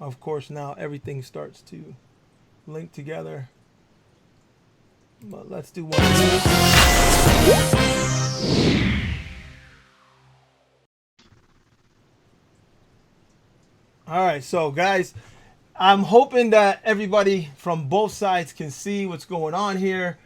Of course, now everything starts to link together. But let's do one of these. All right, so guys, I'm hoping that everybody from both sides can see what's going on here.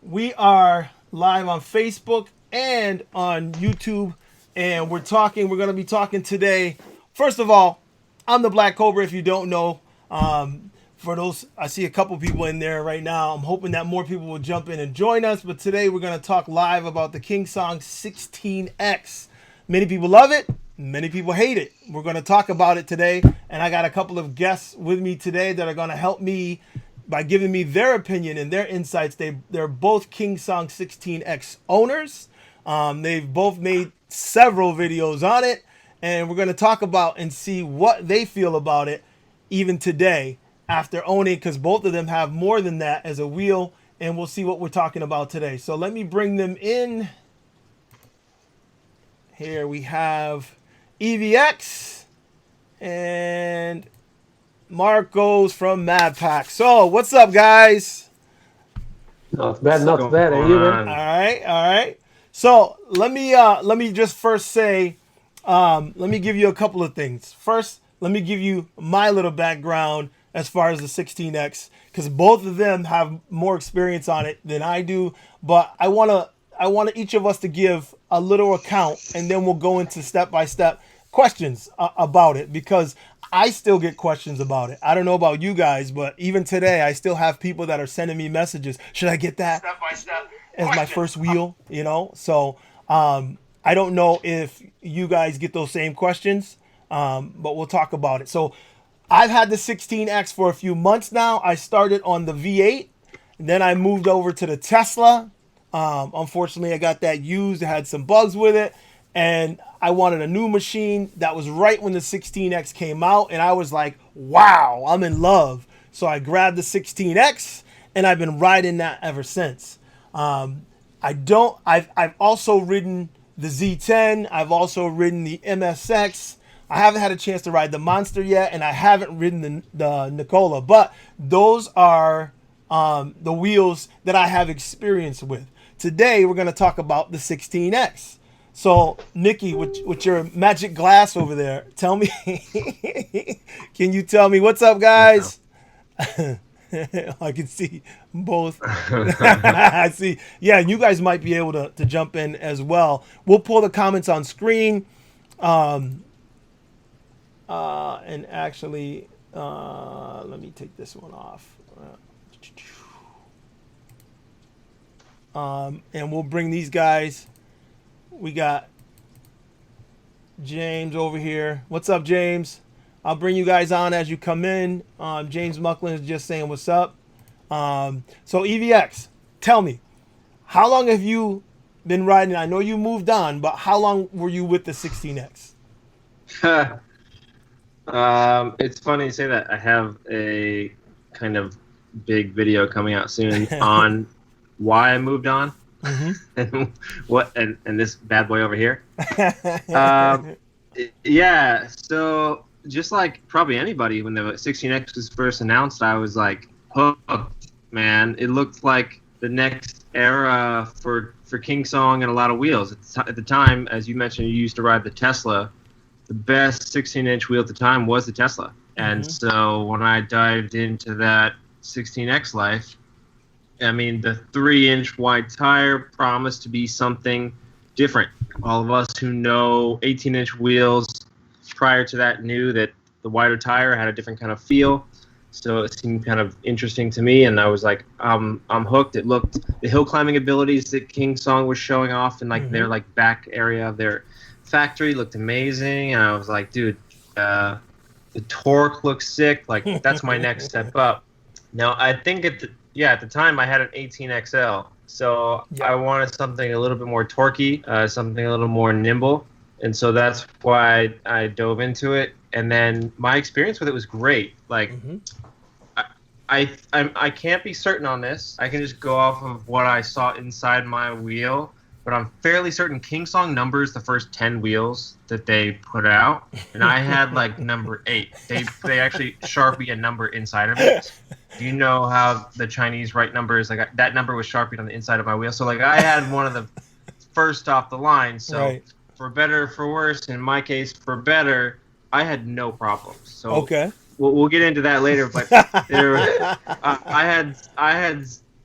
We are live on Facebook and on YouTube, and we're going to be talking today. First of all, I'm the Black Cobra, if you don't know. For those, I see a couple people in there right now. I'm hoping that more people will jump in and join us, but today we're going to talk live about the KingSong 16X. Many people love it. Many people hate it. We're going to talk about it today, and I got a couple of guests with me today that are going to help me by giving me their opinion and their insights. They're both KingSong 16X owners. They've both made several videos on it, and we're going to talk about and see what they feel about it even today after owning, because both of them have more than that as a wheel, and we'll see what we're talking about today. So let me bring them in. Here we have EVX and Marcos from MADpack. So what's up, guys? Not bad, not bad. Are you, man? All right. So let me just first say, let me give you a couple of things. First, let me give you my little background as far as the 16X, because both of them have more experience on it than I do. But I want each of us to give a little account, and then we'll go into step-by-step questions about it, because I still get questions about it. I don't know about you guys, but even today, I still have people that are sending me messages. Should I get that Step-by-step as my first wheel? So I don't know if you guys get those same questions, but we'll talk about it. So I've had the 16X for a few months now. I started on the V8, and then I moved over to the Tesla. Unfortunately, I got that used. It had some bugs with it, and I wanted a new machine. That was right when the 16X came out, and I was like, wow, I'm in love. So I grabbed the 16X, and I've been riding that ever since. I've also ridden the Z10. I've also ridden the MSX. I haven't had a chance to ride the Monster yet, and I haven't ridden the Nicola, but those are the wheels that I have experience with. Today, we're going to talk about the 16X. So, Nikki, with your magic glass over there, tell me, can you tell me what's up, guys? I can see both. I see. Yeah, you guys might be able to jump in as well. We'll pull the comments on screen. And actually, let me take this one off. And we'll bring these guys. We got James over here. What's up, James? I'll bring you guys on as you come in. James Mucklin is just saying what's up. So EVX, tell me, how long have you been riding? I know you moved on, but how long were you with the 16X? It's funny you say that. I have a kind of big video coming out soon on why I moved on, and and this bad boy over here. Yeah, so just like probably anybody, when the 16X was first announced, I was like hooked, man. It looked like the next era for KingSong and a lot of wheels. At the time, as you mentioned, you used to ride the Tesla. The best 16-inch wheel at the time was the Tesla. And so when I dived into that 16X life, I mean, the 3-inch wide tire promised to be something different. All of us who know 18-inch wheels prior to that knew that the wider tire had a different kind of feel. So it seemed kind of interesting to me, and I was like, I'm hooked. It looked, the hill climbing abilities that KingSong was showing off in like their like back area of their factory looked amazing, and I was like, dude, the torque looks sick. Like that's my next step up. Now I think at the time I had an 18XL, so I wanted something a little bit more torquey, something a little more nimble, and so that's why I dove into it. And then my experience with it was great. Like I can't be certain on this. I can just go off of what I saw inside my wheel. but I'm fairly certain KingSong numbers the first 10 wheels that they put out, and I had like number 8. They actually Sharpie a number inside of it. Do you know how the Chinese write numbers? Like that number was Sharpied on the inside of my wheel, so like I had one of the first off the line. So Right. for better or for worse, in my case, for better, I had no problems. So Okay. we'll get into that later, but I had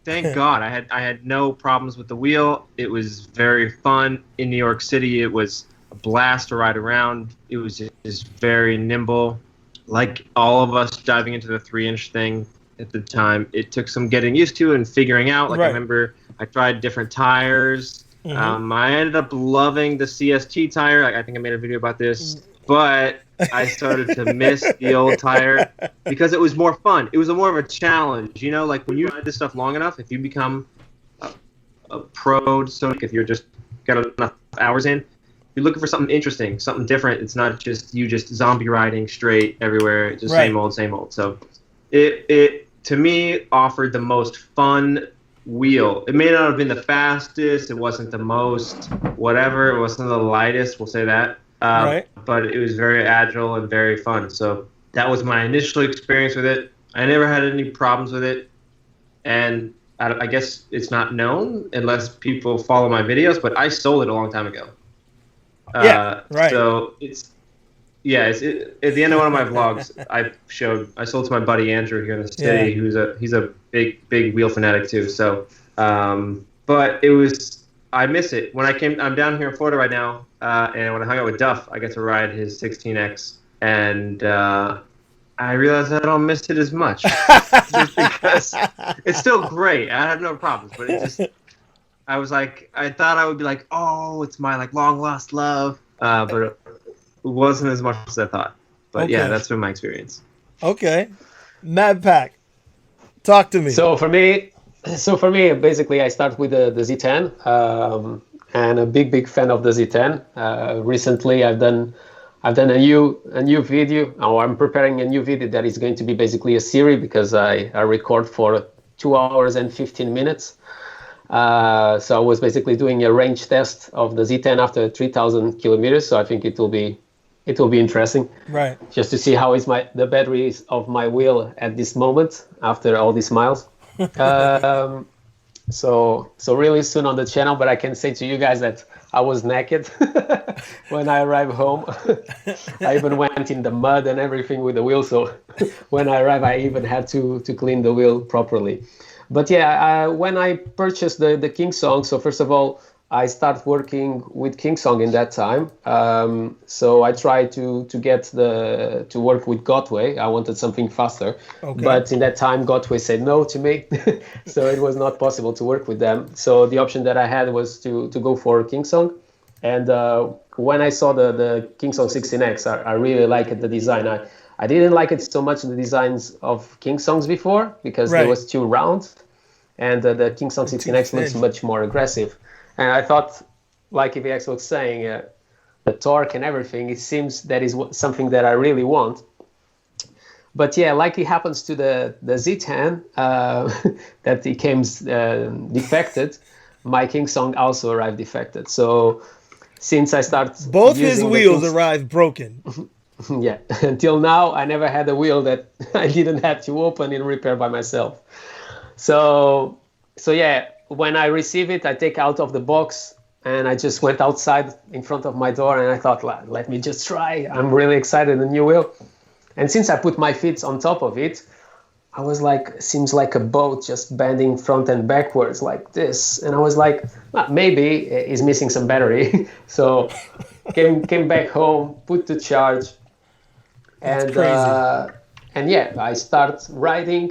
thank God I had no problems with the wheel. It was very fun in New York City. It was a blast to ride around. It was just very nimble, like all of us diving into the 3-inch thing at the time. It took some getting used to and figuring out. Like Right. I remember I tried different tires. I ended up loving the CST tire. I think I made a video about this, but I started to miss the old tire because it was more fun. It was more of a challenge, you know. Like when you ride this stuff long enough, if you become a pro, so if you're just got enough hours in, you're looking for something interesting, something different. It's not just you just zombie riding straight everywhere, just Right. same old, same old. So it to me offered the most fun wheel. It may not have been the fastest. It wasn't the most whatever. It wasn't the lightest. We'll say that. Right. But it was very agile and very fun. So that was my initial experience with it. I never had any problems with it, and I guess it's not known unless people follow my videos. But I sold it a long time ago. Yeah, right. So at the end of one of my vlogs, I sold to my buddy Andrew here in the city, he's a big wheel fanatic too. So, but I miss it. I'm down here in Florida right now, and when I hung out with Duff, I get to ride his 16X, and I realized I don't miss it as much, just because it's still great. I have no problems, but I was like, I thought I would be like, oh, it's my like long lost love, but it wasn't as much as I thought. But Okay. yeah, that's been my experience. Okay. MADpack. Talk to me. So for me, basically, I start with the Z10, and a big fan of the Z10. Recently, I've done a new video, or I'm preparing a new video that is going to be basically a series because I record for 2 hours and 15 minutes. So I was basically doing a range test of the Z10 after 3,000 kilometers. So I think it will be interesting, right. just to see how is the batteries of my wheel at this moment after all these miles. So really soon on the channel, but I can say to you guys that I was naked when I arrived home. I even went in the mud and everything with the wheel. So when I arrived, I even had to clean the wheel properly. But yeah, when I purchased the KingSong, so first of all, I started working with KingSong in that time. So I tried to work with Gotway. I wanted something faster, but in that time, Gotway said no to me. So it was not possible to work with them. So the option that I had was to go for KingSong. And when I saw the KingSong 16X, I really liked the design. I didn't like it so much in the designs of KingSongs before because it was too round. And the KingSong 16X looks much more aggressive. And I thought, like EVX was saying, the torque and everything, it seems that is something that I really want. But yeah, like it happens to the Z10, that it came defected, my KingSong also arrived defected. So since I started both his wheels arrived broken. Yeah, until now, I never had a wheel that I didn't have to open and repair by myself. So yeah, when I receive it, I take out of the box and I just went outside in front of my door and I thought, let me just try. I'm really excited, a new wheel. And since I put my feet on top of it, I was like, seems like a boat just bending front and backwards like this. And I was like, maybe it's missing some battery. So came back home, put to charge. And yeah, I start riding.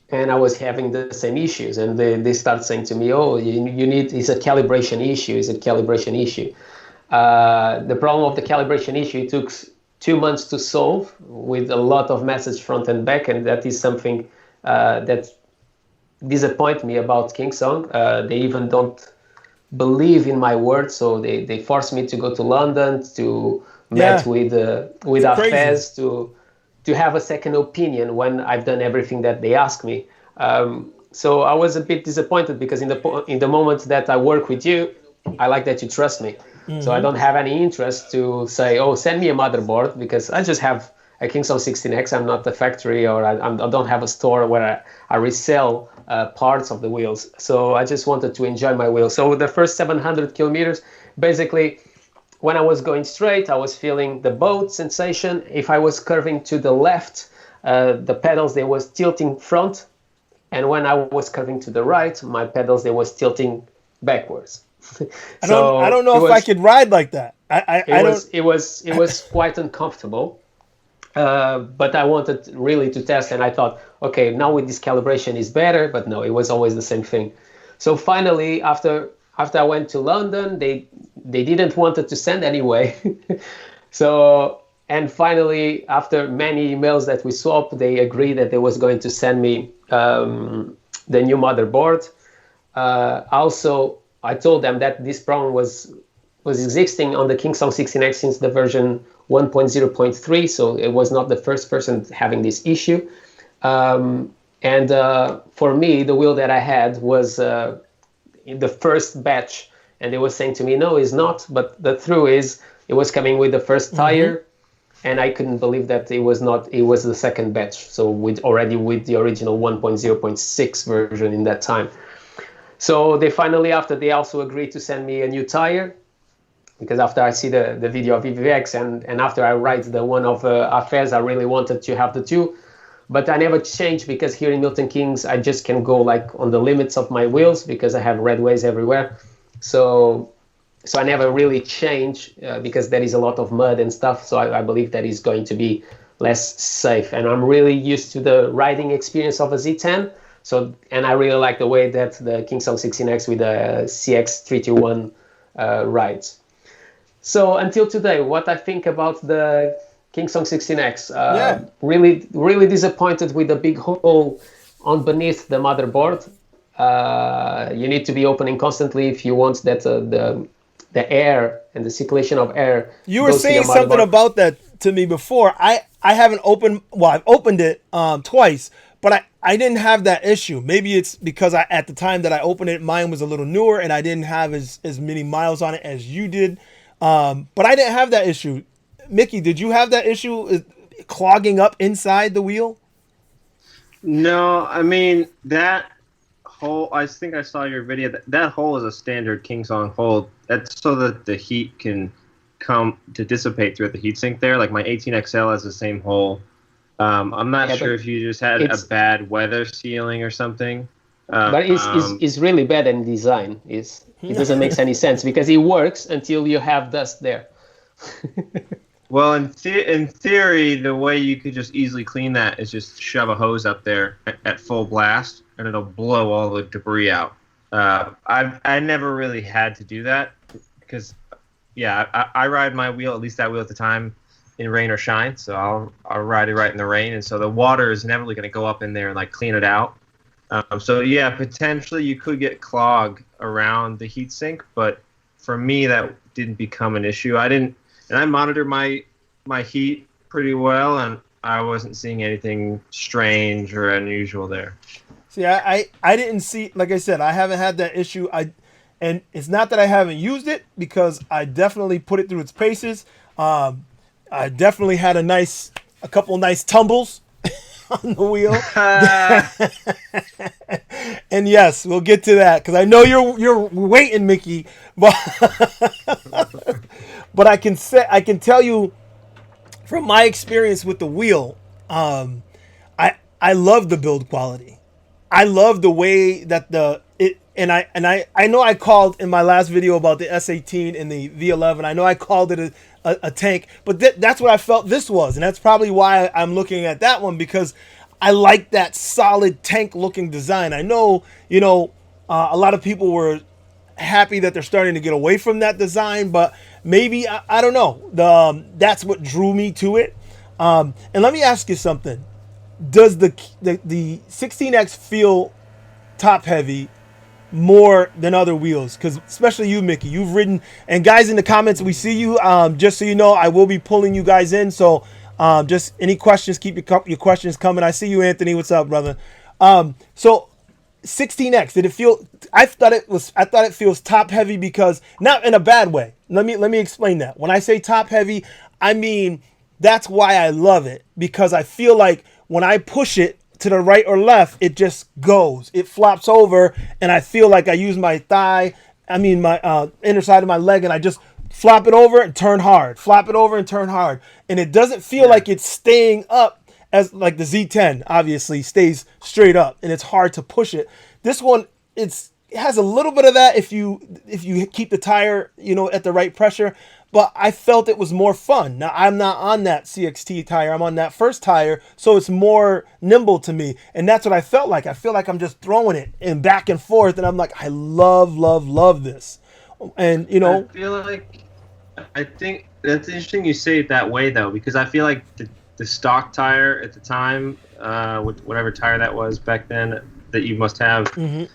And I was having the same issues, and they start saying to me, "Oh, you need it's a calibration issue. It's a calibration issue." The problem of the calibration issue, it took 2 months to solve with a lot of message front and back, and that is something that disappoints me about KingSong. They even don't believe in my word, so they force me to go to London to meet with Afez to have a second opinion when I've done everything that they ask me. So I was a bit disappointed because in the moment that I work with you, I like that you trust me. So I don't have any interest to say, oh, send me a motherboard, because I just have a KingSong 16X. I'm not the factory, or I don't have a store where I resell parts of the wheels. So I just wanted to enjoy my wheels. So the first 700 kilometers, basically, when I was going straight, I was feeling the boat sensation. If I was curving to the left, the pedals, they was tilting front. And when I was curving to the right, my pedals, they was tilting backwards. I don't know if I could ride like that. It was quite uncomfortable. But I wanted really to test, and I thought, okay, now with this calibration is better, but no, it was always the same thing. So finally, after I went to London, they didn't wanted to send anyway. So, and finally, after many emails that we swapped, they agreed that they was going to send me the new motherboard. Also, I told them that this problem was existing on the KingSong 16X since the version 1.0.3, so it was not the first person having this issue. For me, the wheel that I had was in the first batch, and they were saying to me, no, it's not, but the truth is it was coming with the first tire, and I couldn't believe that it was not, it was the second batch, so with the original 1.0.6 version in that time. So they finally, after they also agreed to send me a new tire, because after I see the video of EVX and after I ride the one of Afez, I really wanted to have the two, but I never changed, because here in Milton Keynes, I just can go like on the limits of my wheels, because I have red ways everywhere. So I never really change because there is a lot of mud and stuff. So I believe that is going to be less safe. And I'm really used to the riding experience of a Z10. So, and I really like the way that the KingSong 16X with the CX321 rides. So until today, what I think about the KingSong 16X, really disappointed with the big hole on beneath the motherboard. You need to be opening constantly if you want that the air and the circulation of air. You were saying something about that to me before. I haven't opened, well, I've opened it twice, but I didn't have that issue. Maybe it's because at the time that I opened it, mine was a little newer and I didn't have as many miles on it as you did. But I didn't have that issue. Mickey, did you have that issue clogging up inside the wheel? No, I mean, that hole, I think I saw your video. That hole is a standard KingSong hole. That's so that the heat can come to dissipate through the heatsink there. Like my 18XL has the same hole. I'm not sure if you just had a bad weather sealing or something. But it's really bad in design. It doesn't make any sense, because it works until you have dust there. Well, in theory, the way you could just easily clean that is just shove a hose up there at full blast, and it'll blow all the debris out. I never really had to do that because, I ride my wheel, at least that wheel at the time, in rain or shine. So I'll ride it right in the rain, and so the water is never going to go up in there and like clean it out. So yeah, potentially you could get clog around the heatsink, but for me that didn't become an issue. I monitor my heat pretty well, and I wasn't seeing anything strange or unusual there. See, I didn't see, like I said, I haven't had that issue. And it's not that I haven't used it, because I definitely put it through its paces. I definitely had a couple nice tumbles on the wheel. And yes, we'll get to that, because I know you're waiting, Mickey. But I can tell you from my experience with the wheel, I love the build quality. I love the way that I know I called in my last video about the S18 and the V11. I know I called it a tank, but that's what I felt this was, and that's probably why I'm looking at that one, because I like that solid tank looking design. I know, a lot of people were happy that they're starting to get away from that design, but maybe I don't know. That's what drew me to it. And let me ask you something: does the 16X feel top heavy more than other wheels? Because especially you, Mickey, you've ridden, and guys in the comments, we see you. Just so you know, I will be pulling you guys in. So just any questions, keep your questions coming. I see you, Anthony. What's up, brother? So 16X, did it feel? I thought it feels top heavy because not in a bad way. Let me explain that. When I say top heavy, I mean that's why I love it, because I feel like when I push it to the right or left, it just goes. It flops over, and I feel like I use my thigh. I mean my inner side of my leg, and I just flop it over and turn hard. Flop it over and turn hard, and it doesn't feel like it's staying up. As like the Z10 obviously stays straight up and it's hard to push it. This one, it has a little bit of that if you keep the tire, at the right pressure, but I felt it was more fun. Now I'm not on that CXT tire. I'm on that first tire, so it's more nimble to me. And that's what I felt like. I feel like I'm just throwing it and back and forth, and I'm like, I love this. And I think that's interesting you say it that way though, because I feel like the stock tire at the time, with whatever tire that was back then that you must have, it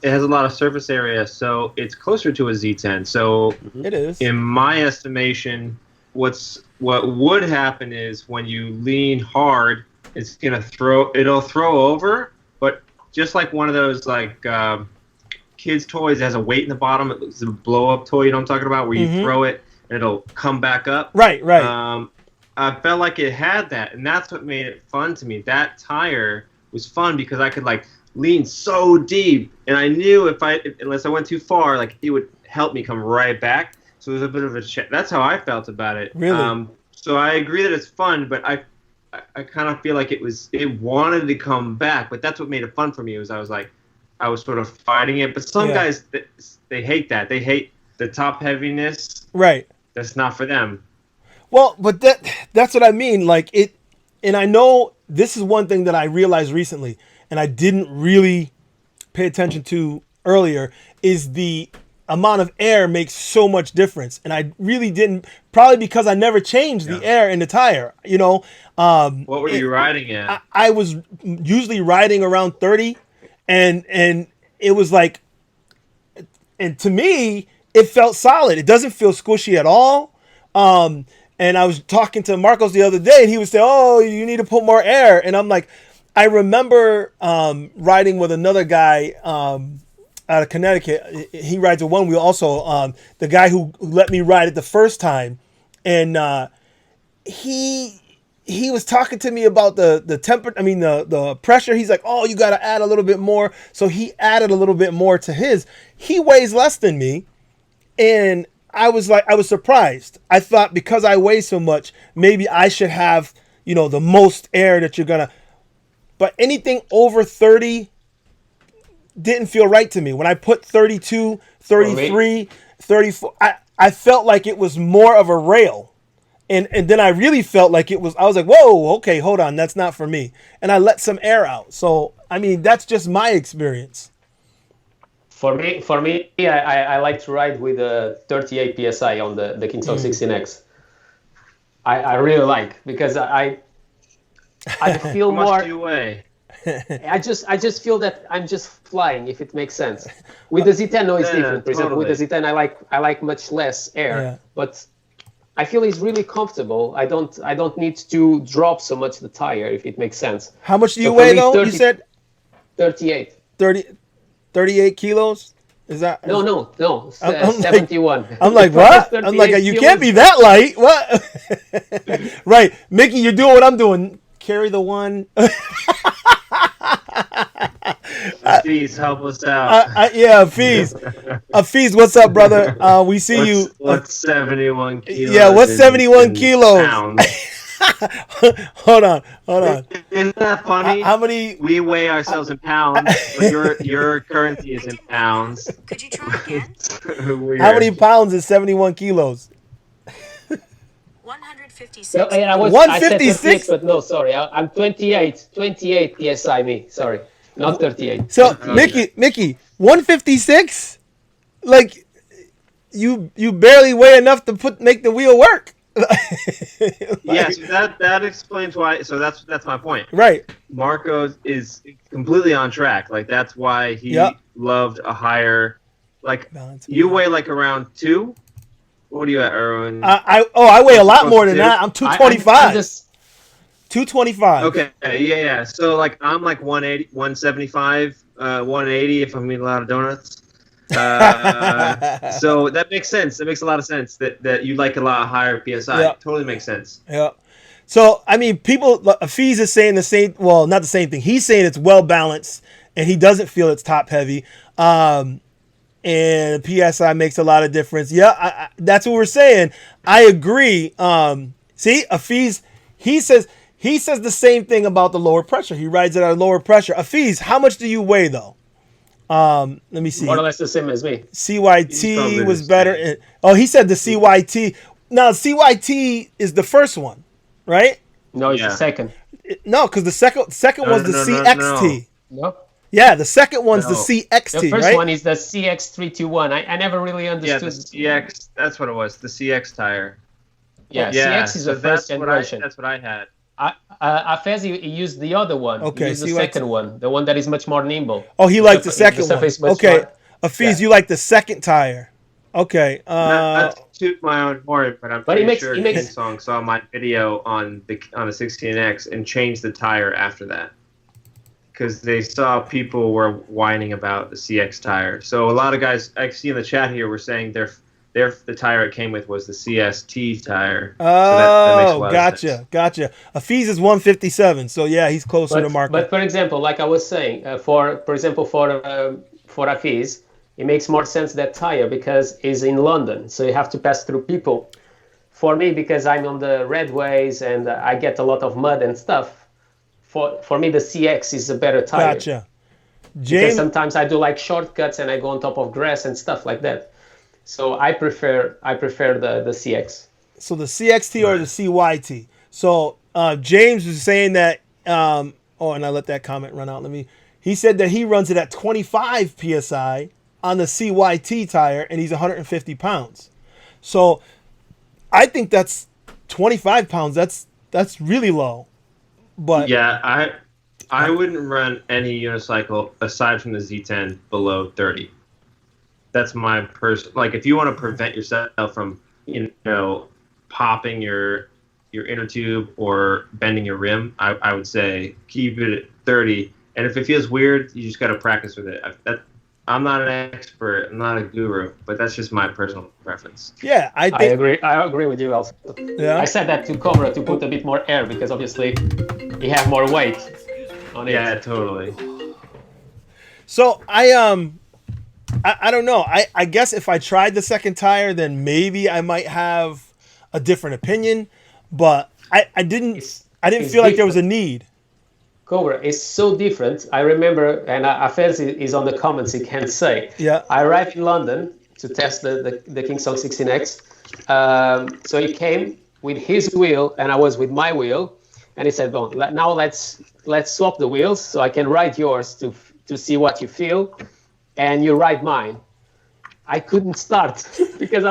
has a lot of surface area, so it's closer to a Z10. So it is. In my estimation, what would happen is when you lean hard, it'll throw over, but just like one of those kids' toys that has a weight in the bottom, it's a blow up toy, you know what I'm talking about, where you throw it and it'll come back up. Right. I felt like it had that, and that's what made it fun to me. That tire was fun because I could lean so deep, and I knew unless I went too far, it would help me come right back. So it was a bit of a check. That's how I felt about it. Really? So I agree that it's fun, but I kind of feel like it wanted to come back. But that's what made it fun for me. I was sort of fighting it. But some guys, they hate that. They hate the top heaviness. Right. That's not for them. Well, but that's what I mean. And I know this is one thing that I realized recently, and I didn't really pay attention to earlier, is the amount of air makes so much difference. And I really didn't, probably because I never changed the air in the tire, What were you riding at? I was usually riding around 30, and it was and to me, it felt solid. It doesn't feel squishy at all. And I was talking to Marcos the other day, and he would say, "Oh, you need to put more air." And I'm like, I remember riding with another guy out of Connecticut. He rides a one wheel also. The guy who let me ride it the first time, and he was talking to me about the temperature. I mean the pressure. He's like, "Oh, you got to add a little bit more." So he added a little bit more to his. He weighs less than me, and I was surprised. I thought because I weigh so much, maybe I should have, the most air that you're gonna. But anything over 30 didn't feel right to me. When I put 32, 33, 34, I felt like it was more of a rail. And then I really felt like I was like, whoa, okay, hold on, that's not for me. And I let some air out. So, I mean, that's just my experience. For me, I like to ride with a 38 psi on the KingSong 16X. I really like, because I feel more. How more. much do you weigh? I just feel that I'm just flying, if it makes sense. With the Z10, no, it's different. For example, with the Z10, I like much less air, but I feel it's really comfortable. I don't need to drop so much the tire, if it makes sense. How much do you weigh though? You said 38. 38 kilos? Is that? No. I'm 71. I'm like, what? I'm like, you can't be that light. What? Right. Mickey, you're doing what I'm doing. Carry the one. Fees, help us out. Fees. Fees, what's up, brother? We see you. What's 71 kilos? Yeah, what's 71 kilos? Pounds? Hold on. Isn't that funny? How many? We weigh ourselves in pounds, but your currency is in pounds. Could you try again? How many pounds is 71 kilos? 156. No, I 156? But no, sorry. I'm 28 psi me. Sorry, not 38. So, Mickey, 156? Like, you barely weigh enough to make the wheel work. Yes, that explains why. So that's my point. Right. Marcos is completely on track. Like, that's why he loved a higher. Like, you weigh around 2. What are you at, Erwin? I weigh a lot more than that. I'm 225. 225. Okay, yeah. So like I'm like 180, 175, 180 if I'm eating a lot of donuts. So that makes sense. That makes a lot of sense that you like a lot higher PSI. Yeah. Totally makes sense. Yeah. So, I mean, Fees is saying the same, well, not the same thing. He's saying it's well balanced and he doesn't feel it's top heavy. And PSI makes a lot of difference. Yeah, that's what we're saying. I agree. See, Afiz, he says the same thing about the lower pressure. He rides it at a lower pressure. Afiz, how much do you weigh though? Let me see. More or less the same as me. CYT was better. He said the CYT. Now, CYT is the first one, right? No, it's the second. No, because the second one's the CXT. No. Yeah, the second one's the CXT, The first right? one is the CX321. I never really understood. Yeah, the CX. That's what it was. The CX tire. Yeah, CX is the first generation. That's what I had. Afezi used the other one. Okay, he used the second one, the one that is much more nimble. Oh, he liked the second one. Okay, Afiz, yeah. you like the second tire. Okay. Not to toot my own horn, but I'm pretty sure he makes KingSong saw my video on the 16X and changed the tire after that. Because they saw people were whining about the CX tire. So a lot of guys I see in the chat here were saying the tire it came with was the CST tire. Oh, so gotcha. Afiz is 157, so yeah, he's closer to Marco. But for example, like I was saying, for Afiz, it makes more sense that tire because it's in London, so you have to pass through people. For me, because I'm on the redways and I get a lot of mud and stuff. For me, the CX is a better tire. Gotcha. Because sometimes I do like shortcuts and I go on top of grass and stuff like that. So I prefer the CX. So the CXT or the CYT. So James was saying that. And I let that comment run out. He said that he runs it at 25 psi on the CYT tire, and he's 150 pounds. So I think that's 25 pounds. That's really low. But yeah, I wouldn't run any unicycle aside from the Z10 below 30. That's my like if you want to prevent yourself from popping your inner tube or bending your rim, I would say keep it at 30. And if it feels weird, you just got to practice with it. I'm not an expert, I'm not a guru, but that's just my personal preference. Yeah, I agree with you also. Yeah. I said that to Cobra to put a bit more air because obviously you have more weight on it. Yeah, totally. So I don't know. I guess if I tried the second tire, then maybe I might have a different opinion, but I didn't feel like there was a need. Cobra is so different. I remember, and Afez is on the comments, he can say. Yeah. I arrived in London to test the KingSong 16X. So he came with his wheel, and I was with my wheel. And he said, well, now let's swap the wheels so I can ride yours to see what you feel, and you ride mine. I couldn't start because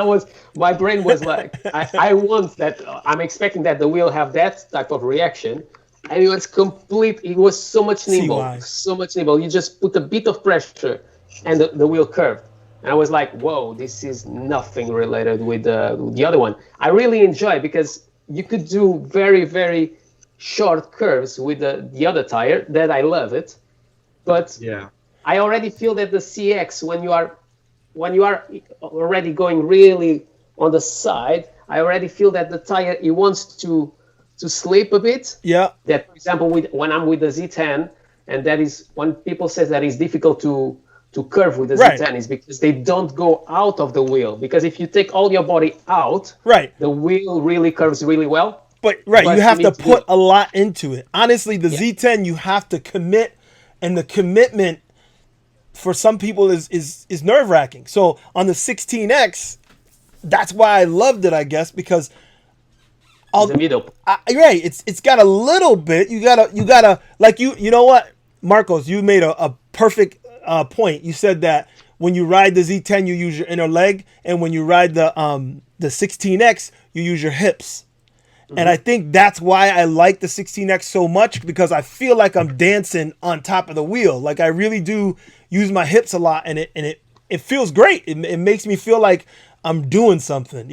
my brain was like, I want that. I'm expecting that the wheel have that type of reaction. And it was complete. It was so much nimble, so much nimble. You just put a bit of pressure, and the wheel curved. And I was like, "Whoa, this is nothing related with the other one." I really enjoy it because you could do very, very short curves with the other tire. That I love it, but yeah, I already feel that the CX when you are already going really on the side, I already feel that the tire it wants to slip a bit. Yeah. That, for example, when I'm with the Z10, and that is when people say that it's difficult to curve with the Z10 is because they don't go out of the wheel. Because if you take all your body out, the wheel really curves really well. But you have to put a lot into it. Honestly, the Z10 you have to commit, and the commitment for some people is nerve-wracking. So on the 16X, that's why I loved it, I guess, because the middle. It's got a little bit. You gotta like you know what, Marcos, you made a perfect point. You said that when you ride the Z10, you use your inner leg, and when you ride the 16X, you use your hips. Mm-hmm. And I think that's why I like the 16X so much, because I feel like I'm dancing on top of the wheel. Like I really do use my hips a lot, and it feels great. It makes me feel like I'm doing something,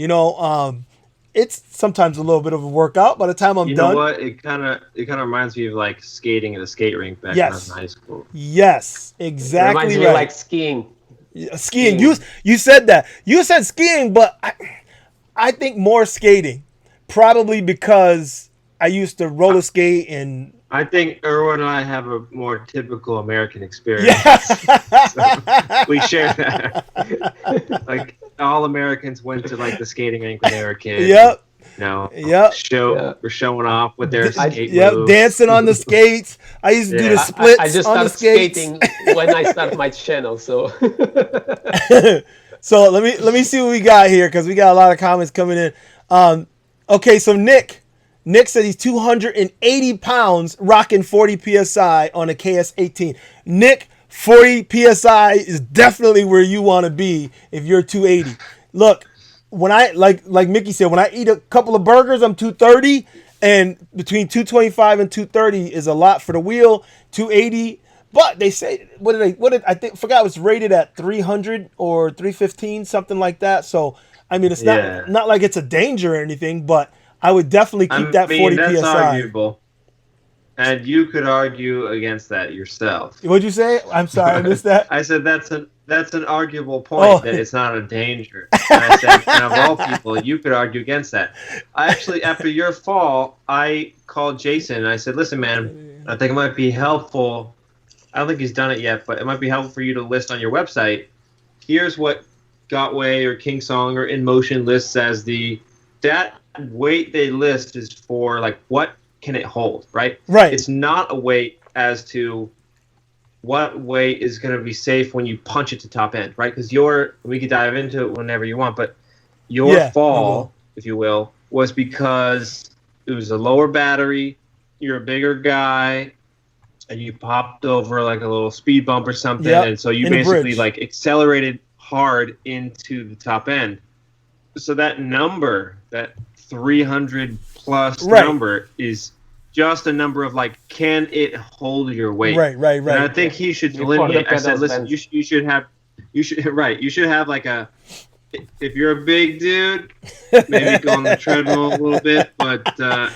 it's sometimes a little bit of a workout. By the time I'm You done, know what? It kind of reminds me of like skating at a skate rink back when I was in high school. Yes, It exactly reminds me right. like skiing. Skiing. You said that. You said skiing, but I think more skating. Probably because I used to roller skate and I think Erwin and I have a more typical American experience. So we share that. Like all Americans went to like the skating rink when they were kids. Yep. You know, Yep. we're showing off with their skate Yep. moves. Dancing on the skates. I used to do the Yeah. splits I just on the started skates. skating when I start my channel. So So let me see what we got here because we got a lot of comments coming in. Okay, so Nick said he's 280 pounds, rocking 40 psi on a KS18. Nick, 40 psi is definitely where you want to be if you're 280. Look, when I like Mickey said, when I eat a couple of burgers, I'm 230, and between 225 and 230 is a lot for the wheel. 280. But they say what did I think forgot it was rated at 300 or 315, something like that. So I mean it's not like it's a danger or anything, but I would definitely keep that 40 that's psi. arguable. And you could argue against that yourself. What'd you say? I'm sorry, I missed that. I said that's an arguable point that it's not a danger. And I said, and of all people, you could argue against that. I actually, after your fall, I called Jason and I said, listen, man, I think it might be helpful. I don't think he's done it yet, but it might be helpful for you to list on your website. Here's what Gotway or KingSong or InMotion lists as that weight they list is for like what can it hold, right? Right. It's not a weight as to what weight is going to be safe when you punch it to top end, right? Because we could dive into it whenever you want, but your fall, if you will, was because it was a lower battery, you're a bigger guy, and you popped over like a little speed bump or something, and so you basically like accelerated hard into the top end. So that number, that 300 plus number, is just a number of like, can it hold your weight? Right. And I think he should delineate. I said, listen, you should have like a. If you're a big dude, maybe go on the treadmill a little bit, but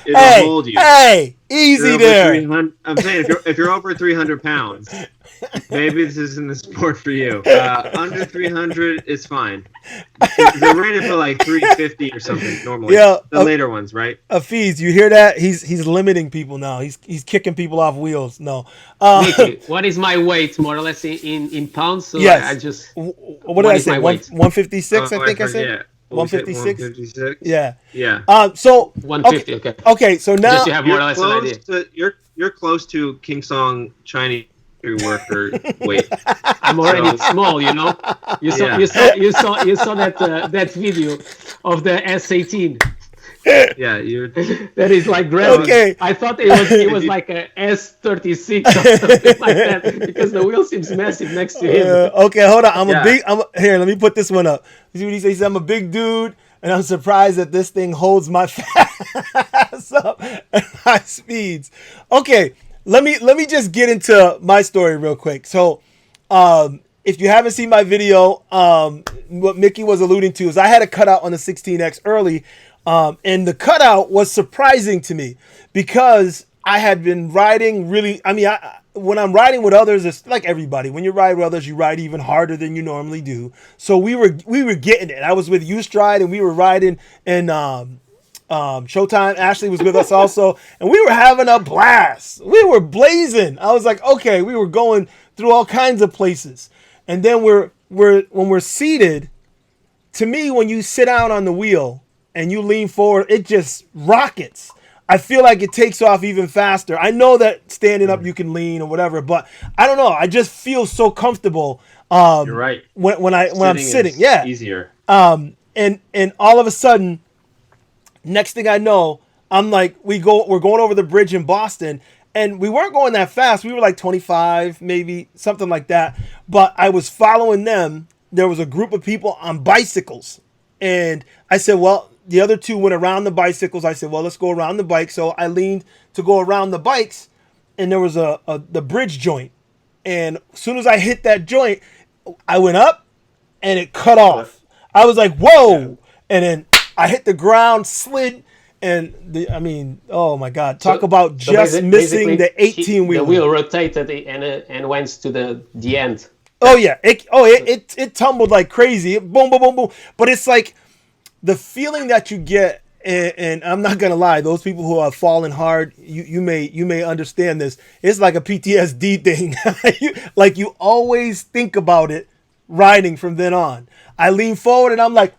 it'll hold you. Hey, easy there. I'm saying if you're over 300 pounds, maybe this isn't the sport for you. Under 300 is fine. They're rated for like 350 or something normally. Yeah, the later ones, right? Afiz, you hear that? He's limiting people now. He's kicking people off wheels. No. Mickey, what is my weight more or less in pounds? So yes. I just. What did I say? 156. I think I said. Yeah. 156. 156. Yeah. Yeah. So 150. Okay. Okay. So now just you have more or less an idea. You're close to KingSong Chinese worker weight. I'm already small, you know. You saw that video of the S18. Yeah, you're. That is like gravity. Okay. I thought it was like a S36 or something like that because the wheel seems massive next to him. Okay, hold on. Here. Let me put this one up. You see what he says? I'm a big dude, and I'm surprised that this thing holds my fast up at high speeds. Okay, let me just get into my story real quick. So, if you haven't seen my video, what Mickey was alluding to is I had a cutout on the 16X early. And the cutout was surprising to me because I had been riding really. I mean, when I'm riding with others, it's like everybody. When you ride with others, you ride even harder than you normally do. So we were getting it. I was with Ustride and we were riding in Showtime. Ashley was with us also, and we were having a blast. We were blazing. I was like, okay, we were going through all kinds of places. And then when we're seated, to me, when you sit down on the wheel and you lean forward, it just rockets. I feel like it takes off even faster. I know that standing up you can lean or whatever, but I don't know. I just feel so comfortable. You're right. When I'm sitting, yeah, easier. And all of a sudden, next thing I know, I'm like, we're going over the bridge in Boston, and we weren't going that fast. We were like 25, maybe something like that. But I was following them. There was a group of people on bicycles, and I said, well. The other two went around the bicycles. I said, well, let's go around the bike. So I leaned to go around the bikes, and there was the bridge joint. And as soon as I hit that joint, I went up, and it cut off. I was like, whoa. And then I hit the ground, slid, and I mean, oh my God, talk So- about so just basi- missing basically, the 18 the wheel. wheel rotated and went to the end. Oh yeah, it tumbled like crazy. Boom, boom, boom, boom. But it's like the feeling that you get, and I'm not gonna lie, those people who are falling hard, you may understand this. It's like a PTSD thing. Like you always think about it riding from then on. I lean forward and I'm like,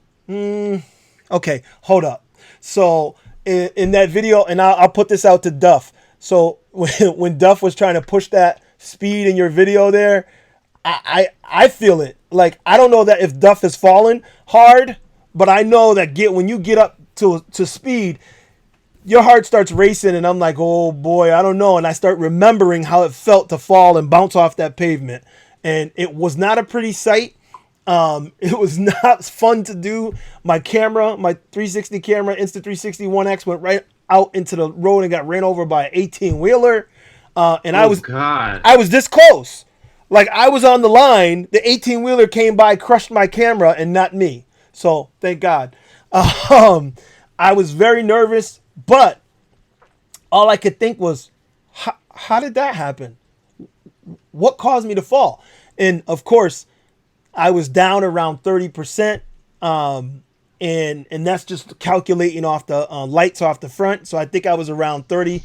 okay, hold up. So in that video, and I'll put this out to Duff. So when Duff was trying to push that speed in your video there, I feel it. Like I don't know that if Duff is falling hard, but I know that when you get up to speed, your heart starts racing, and I'm like, oh boy, I don't know. And I start remembering how it felt to fall and bounce off that pavement, and it was not a pretty sight. It was not fun to do. My camera, my 360 camera, Insta 360 1X went right out into the road and got ran over by an 18 wheeler. And Oh God. I was this close. Like I was on the line. The 18 wheeler came by, crushed my camera, and not me. So thank God. I was very nervous, but all I could think was, how did that happen? What caused me to fall? And of course, I was down around 30%. And that's just calculating off the lights off the front. So I think I was around 30%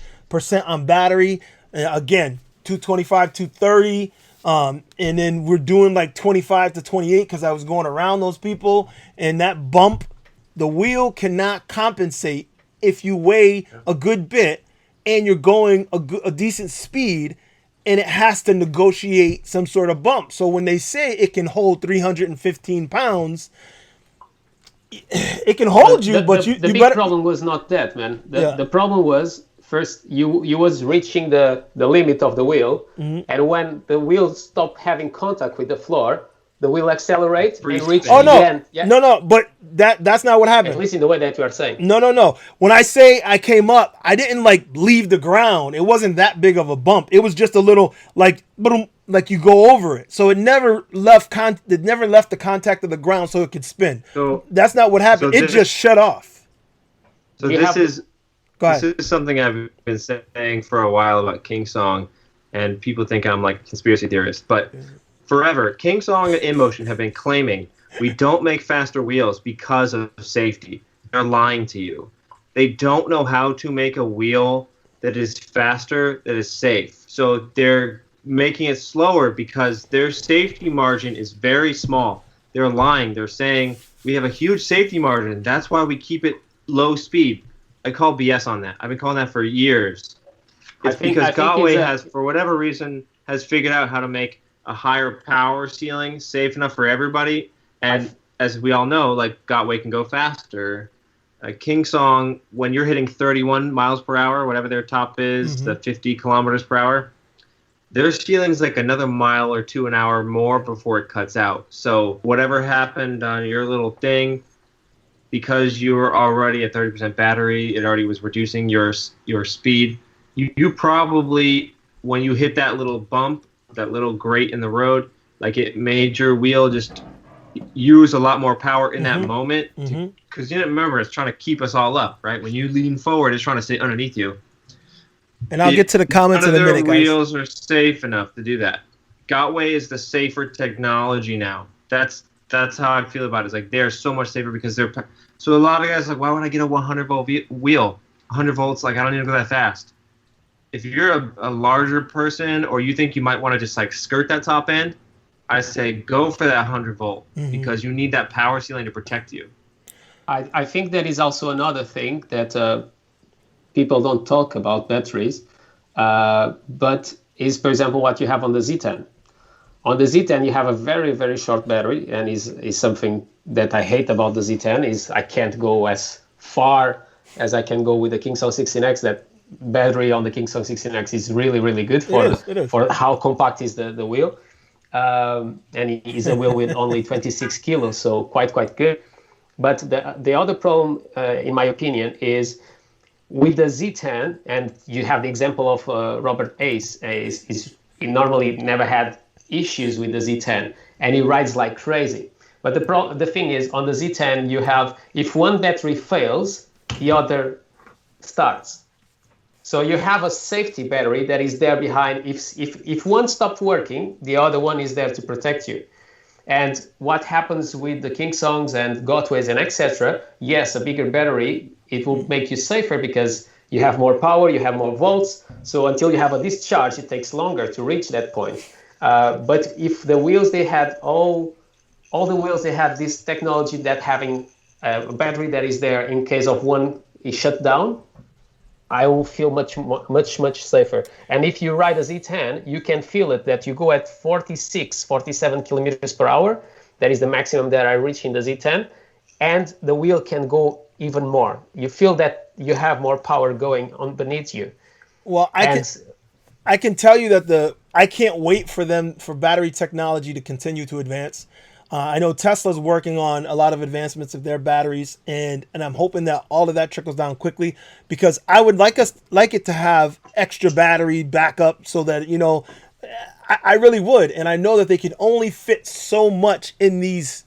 on battery. Again, 225, 230. And then we're doing like 25 to 28 because I was going around those people. And that bump, the wheel cannot compensate if you weigh a good bit and you're going a decent speed, and it has to negotiate some sort of bump. So when they say it can hold 315 pounds, it can hold you, but the you big better. problem was not that, man. Yeah. The problem was first you was reaching the limit of the wheel, and when the wheel stopped having contact with the floor, the wheel accelerates and reaches Oh the no, end. Yeah. no, but that's not what happened. At least in the way that you are saying. No. When I say I came up, I didn't like leave the ground. It wasn't that big of a bump. It was just a little like boom, like you go over it. So it never left it never left the contact of the ground so it could spin. So That's not what happened. so It this- just shut off. So You this have- is Go ahead. this is something I've been saying for a while about KingSong, and people think I'm like a conspiracy theorist, but forever, KingSong and InMotion have been claiming we don't make faster wheels because of safety. They're lying to you. They don't know how to make a wheel that is faster, that is safe. So they're making it slower because their safety margin is very small. They're lying. They're saying we have a huge safety margin. That's why we keep it low speed. I call BS on that. I've been calling that for years. It's because Gotway has, for whatever reason, has figured out how to make a higher power ceiling safe enough for everybody. And as we all know, like Gotway can go faster. KingSong, when you're hitting 31 miles per hour, whatever their top is, the 50 kilometers per hour, their ceiling's like another mile or two an hour more before it cuts out. So whatever happened on your little thing, because you were already at 30% battery, it already was reducing your speed. You probably, when you hit that little bump, that little grate in the road, like it made your wheel just use a lot more power in that moment. Because you didn't remember, it's trying to keep us all up, right? When you lean forward, it's trying to stay underneath you. And I'll get to the comments in a minute, guys. Wheels are safe enough to do that. Gotway is the safer technology now. That's how I feel about it. It's like they're so much safer because they're. So a lot of guys are like, why would I get a 100 volt wheel? 100 volts, like I don't need to go that fast. If you're a larger person or you think you might want to just like skirt that top end, I say go for that 100 volt because you need that power ceiling to protect you. I think there is also another thing that people don't talk about batteries, but is, for example, what you have on the Z10. On the Z10, you have a very, very short battery, and is something that I hate about the Z10 is I can't go as far as I can go with the KingSong 16X. That battery on the KingSong 16X is really, really good for how compact is the wheel. And it is a wheel with only 26 kilos, so quite good. But the other problem, in my opinion, is with the Z10, and you have the example of Robert Ace. He normally never had issues with the Z10, and he rides like crazy. But the thing is, on the Z10, you have, if one battery fails, the other starts. So you have a safety battery that is there behind. If one stopped working, the other one is there to protect you. And what happens with the KingSongs and Gotways and etc., yes, a bigger battery, it will make you safer because you have more power, you have more volts. So until you have a discharge, it takes longer to reach that point. But if the wheels, they had all the wheels, they had this technology that having a battery that is there in case of one is shut down, I will feel much safer. And if you ride a Z10, you can feel it that you go at 46, 47 kilometers per hour. That is the maximum that I reach in the Z10. And the wheel can go even more. You feel that you have more power going on beneath you. Well, I can tell you that I can't wait for battery technology to continue to advance. I know Tesla's working on a lot of advancements of their batteries, and I'm hoping that all of that trickles down quickly, because I would like it to have extra battery backup so that, you know, I really would. And I know that they can only fit so much in these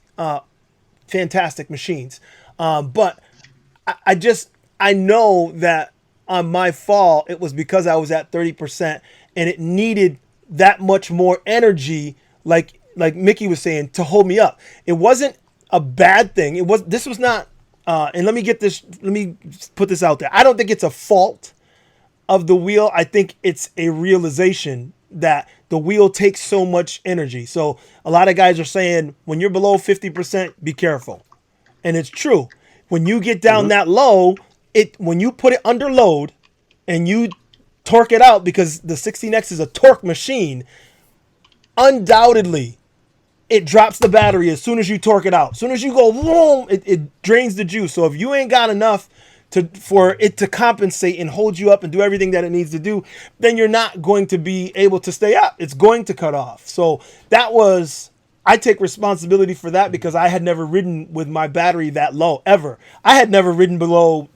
fantastic machines. But I know that on my fall, it was because I was at 30% and it needed that much more energy, like Mickey was saying, to hold me up. It wasn't a bad thing. This was not, and let me put this out there. I don't think it's a fault of the wheel. I think it's a realization that the wheel takes so much energy. So a lot of guys are saying when you're below 50%, be careful. And it's true. When you get down that low, when you put it under load and you torque it out, because the 16X is a torque machine, undoubtedly it drops the battery as soon as you torque it out. As soon as you go, boom, it drains the juice. So if you ain't got enough for it to compensate and hold you up and do everything that it needs to do, then you're not going to be able to stay up. It's going to cut off. So I take responsibility for that, because I had never ridden with my battery that low ever. I had never ridden below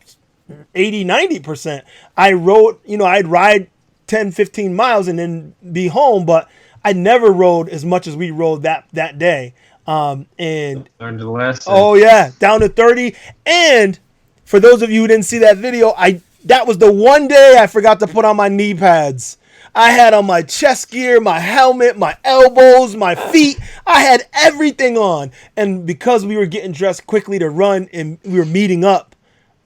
80, 90%. I rode, I'd ride 10, 15 miles and then be home, but I never rode as much as we rode that day. And learned the lesson. Oh yeah, down to 30. And for those of you who didn't see that video, that was the one day I forgot to put on my knee pads. I had on my chest gear, my helmet, my elbows, my feet. I had everything on. And because we were getting dressed quickly to run and we were meeting up,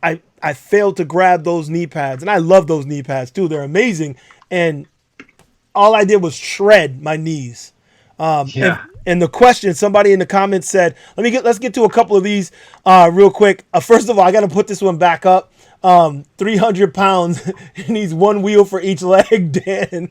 I failed to grab those knee pads. And I love those knee pads too. They're amazing. And all I did was shred my knees. And the question, somebody in the comments said, let's get to a couple of these real quick. First of all, I got to put this one back up. 300 pounds. He needs one wheel for each leg, Dan.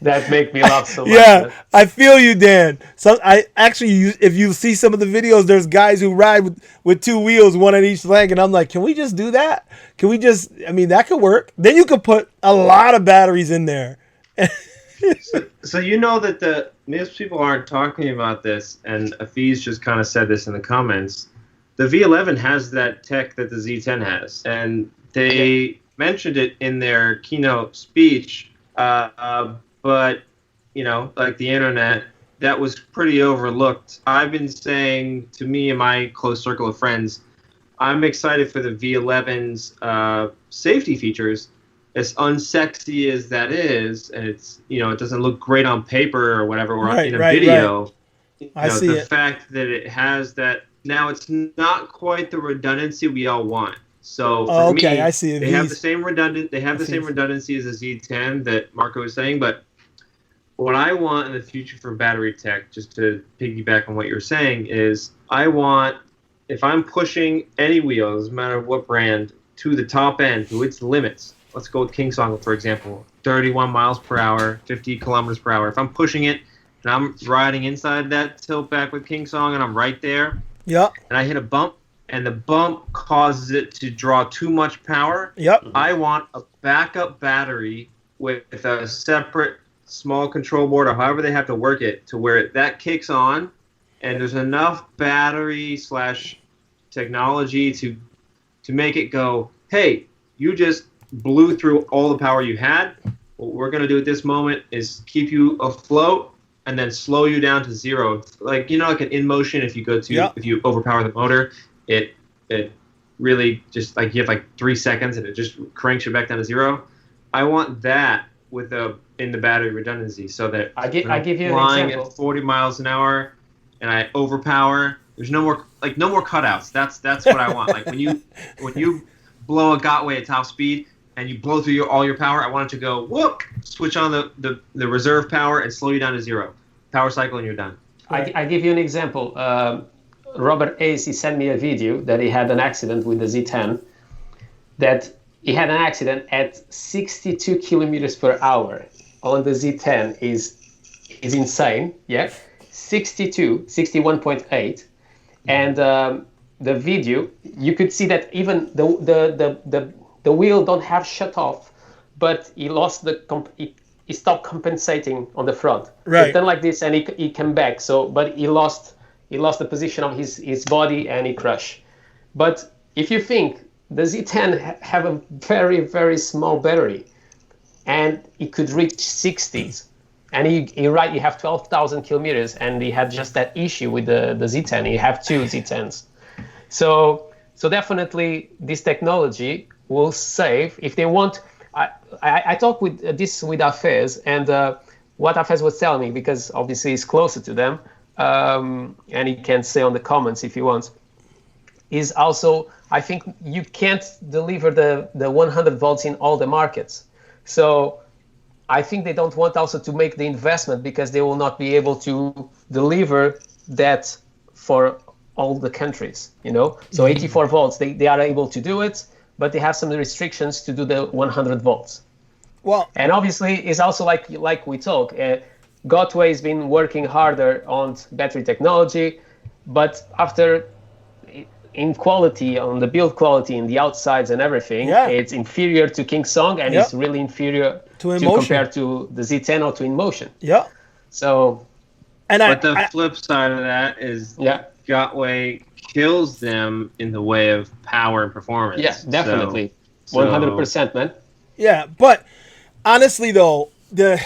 That make me laugh so much. Yeah, I feel you, Dan. So if you see some of the videos, there's guys who ride with two wheels, one on each leg, and I'm like, can we just do that? That could work. Then you could put a lot of batteries in there. So you know that most people aren't talking about this, and Afiz just kind of said this in the comments. The V11 has that tech that the Z10 has, and they mentioned it in their keynote speech. But like the internet, that was pretty overlooked. I've been saying to me and my close circle of friends, I'm excited for the V11's safety features. As unsexy as that is, and it's it doesn't look great on paper or whatever, or in a video. Right. I see the fact that it has that. Now it's not quite the redundancy we all want. So for me, I see. They have the same redundancy as the Z10 that Marco was saying. But what I want in the future for battery tech, just to piggyback on what you're saying, is I want, if I'm pushing any wheel, doesn't matter what brand, to the top end, to its limits. Let's go with KingSong, for example, 31 miles per hour, 50 kilometers per hour. If I'm pushing it and I'm riding inside that tilt back with KingSong and I'm right there, and I hit a bump, and the bump causes it to draw too much power, I want a backup battery with a separate small control board, or however they have to work it, to where that kicks on, and there's enough battery / technology to make it go, hey, you just blew through all the power you had. What we're going to do at this moment is keep you afloat and then slow you down to zero. Like, like an in motion, if you if you overpower the motor, it really just like you have like 3 seconds and it just cranks you back down to zero. I want that with in the battery redundancy, so that I give you an flying example. at 40 miles an hour and I overpower. There's no more cutouts. That's what I want. Like when you blow a Gotway at top speed and you blow through all your power, I want it to go whoop, switch on the reserve power and slow you down to zero. Power cycle and you're done. I give you an example. Robert Ace, he sent me a video that he had an accident with the Z10. That he had an accident at 62 kilometers per hour on the Z10 is insane. Yeah, 61.8, and the video you could see that even the wheel don't have shut off, but he lost he stopped compensating on the front. Right. He done like this and he came back. So, but he lost the position of his body and he crashed. But if you think the Z10 have a very, very small battery and it could reach 60s, and you have 12,000 kilometers, and he had just that issue with the Z10. You have 2 Z10s. So definitely this technology will save if they want. I talked with Afez, and what Afez was telling me, because obviously he's closer to them, and he can say on the comments if he wants, is also, I think you can't deliver the 100 volts in all the markets. So I think they don't want also to make the investment because they will not be able to deliver that for all the countries, So 84 volts, they are able to do it, but they have some restrictions to do the 100 volts. Well, and obviously it's also like we talk, Gotway has been working harder on battery technology, but after in quality, on the build quality, in the outsides and everything, it's inferior to KingSong, and it's really inferior to compared to the Z10 or to InMotion. Yeah. So, but the flip side of that is Gotway kills them in the way of power and performance. Yeah, definitely. 100%, man. Yeah, but honestly though, they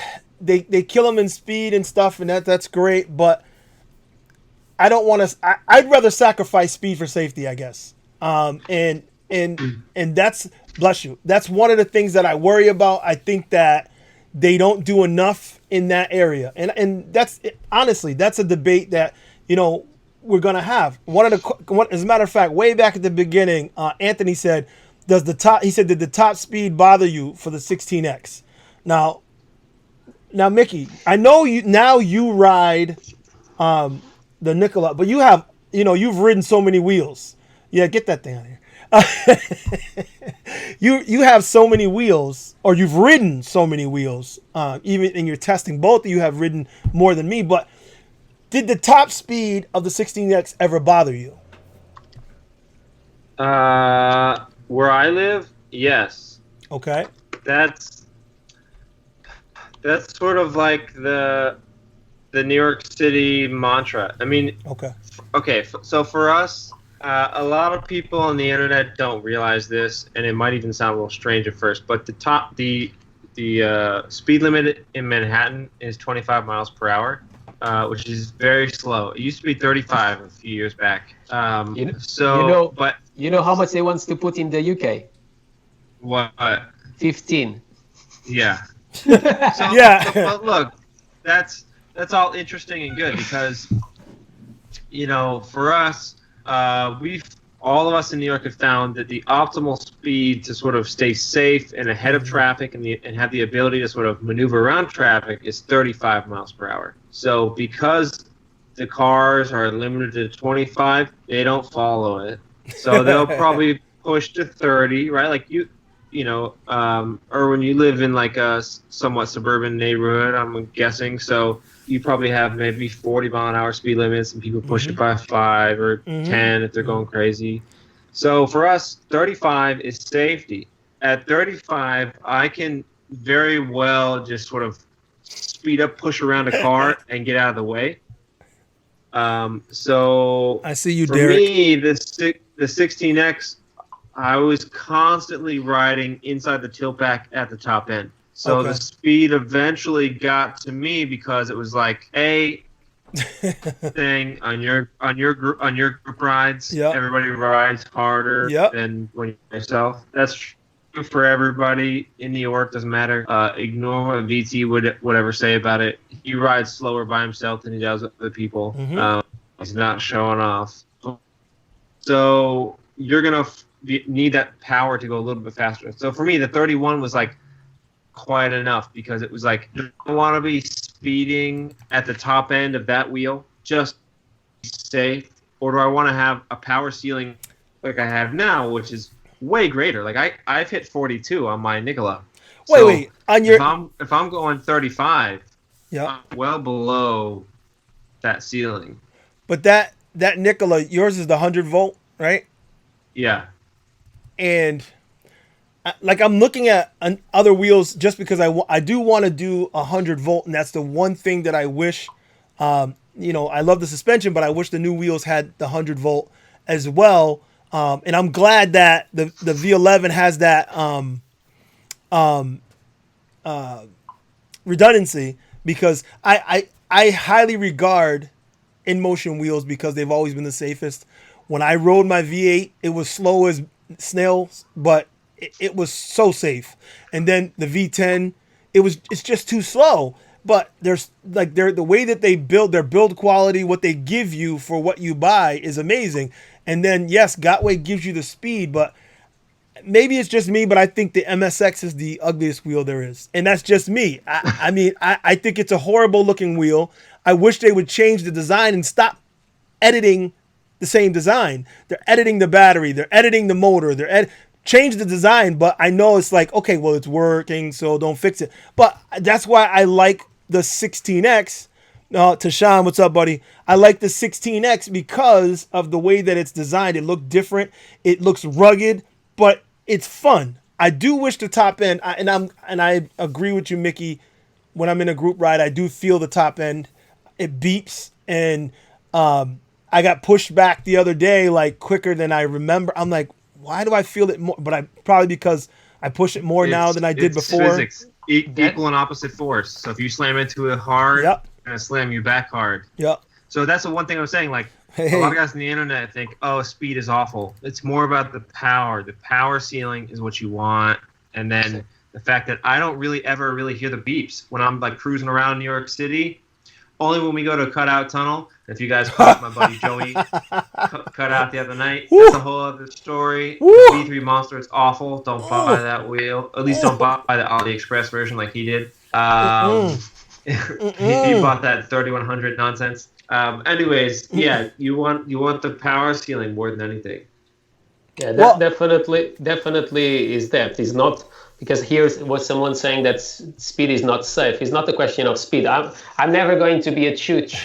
kill them in speed and stuff, and that's great, but I don't want to. I'd rather sacrifice speed for safety, I guess. And that's, bless you, that's one of the things that I worry about. I think that they don't do enough in that area, and that's honestly, that's a debate that we're gonna have. As a matter of fact, way back at the beginning, Anthony said, did the top speed bother you for the 16X? Now, Mickey, I know you ride the Nikola, but you've ridden so many wheels. Yeah, get that thing out of here. You have so many wheels, or you've ridden so many wheels. Even in your testing, both of you have ridden more than me. But did the top speed of the 16X ever bother you? Where I live, yes. Okay. That's sort of like the New York City mantra. I mean, okay. So for us, a lot of people on the internet don't realize this, and it might even sound a little strange at first. But the speed limit in Manhattan is 25 miles per hour, which is very slow. It used to be 35 a few years back. But you know how much they want to put in the UK? What? 15. Yeah. But look, that's all interesting and good because, for us, all of us in New York have found that the optimal speed to sort of stay safe and ahead of traffic and have the ability to sort of maneuver around traffic is 35 miles per hour. So because the cars are limited to 25, they don't follow it. So they'll probably push to 30, right? Like or when you live in like a somewhat suburban neighborhood, I'm guessing. So you probably have maybe 40 mile an hour speed limits, and people push it by 5 or 10 if they're going crazy. So for us, 35 is safety. At 35, I can very well just sort of speed up, push around a car, and get out of the way. So I see you, for Derek. me, the 16X, I was constantly riding inside the tilt back at the top end. So Okay. the speed eventually got to me because it was like thing on your group rides. Yep. Everybody rides harder Yep. than when you're yourself. That's true for everybody in New York. Doesn't matter. Ignore what VT would whatever say about it. He rides slower by himself than he does with other people. Mhm. He's not showing off. So you're gonna need that power to go a little bit faster. So for me, the 31 was like quite enough because it was like, do I want to be speeding at the top end of that wheel just be safe, or do I want to have a power ceiling like I have now, which is way greater? Like I've hit 42 on my Nikola. Wait. On your if I'm going 35, Yep. I'm well below that ceiling. But that Nikola, yours is the 100-volt, right? Yeah. And like I'm looking at other wheels just because I do want to do 100-volt, and that's the one thing that I wish. I love the suspension, but I wish the new wheels had the 100-volt as well. And I'm glad that the V11 has that redundancy, because I highly regard in motion wheels because they've always been the safest. When I rode my V8, it was slow as snails, but it was so safe. And then the V10, it's just too slow. But there's like the way that they build their build quality, what they give you for what you buy is amazing. And then yes, Gotway gives you the speed, but maybe it's just me, but I think the MSX is the ugliest wheel there is. And that's just me. I think it's a horrible looking wheel. I wish they would change the design and stop editing the same design. They're editing the battery. They're editing the motor. Change the design, but I know it's like, okay, well, it's working, so don't fix it. But that's why I like the 16X. To Sean, what's up, buddy? I like the 16X because of the way that it's designed. It looked different. It looks rugged, but it's fun. I do wish the top end, and I agree with you, Mickey. When I'm in a group ride, I do feel the top end. It beeps, and I got pushed back the other day like quicker than I remember. I'm like, why do I feel it more? But probably because I push it more now than I did before. Physics. Equal and opposite force. So if you slam into it hard, Yep. it's going to slam you back hard. Yep. So that's the one thing I was saying. Like, a lot of guys on the internet think, oh, speed is awful. It's more about the power. The power ceiling is what you want. And then the fact that I don't really ever hear the beeps when I'm like cruising around New York City. Only when we go to a cutout tunnel. If you guys caught my buddy Joey cut out the other night, that's a whole other story. The V3 Monster is awful. Don't buy that wheel. At least don't buy the AliExpress version like he did. He bought that 3100 nonsense. Anyways, yeah, you want the power ceiling more than anything. Yeah, that definitely is that. It's not, because here's what someone saying that speed is not safe. It's not a question of speed. I'm never going to be a chooch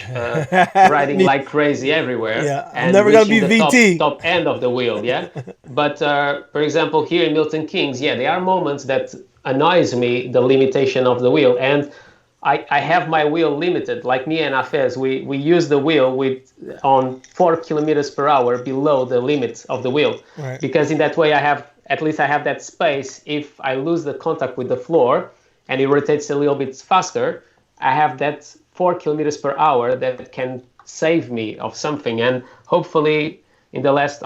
riding like crazy everywhere. Yeah, I'm never going to be VT. Top end of the wheel, yeah. But for example, here in Milton Keynes, yeah, there are moments that annoys me, the limitation of the wheel. And I have my wheel limited, like me and Afez. We use the wheel on 4 kilometers per hour below the limit of the wheel, right. Because in that way I have that space. If I lose the contact with the floor and it rotates a little bit faster, I have that 4 kilometers per hour that can save me of something. And hopefully, in the last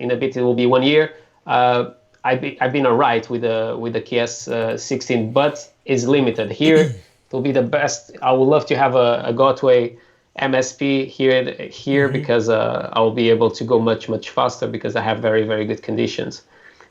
in a bit it will be 1 year. I've been alright with the KS 16, but it's limited here. It will be the best. I would love to have a Gotway MSP here because I will be able to go much faster because I have very, very good conditions.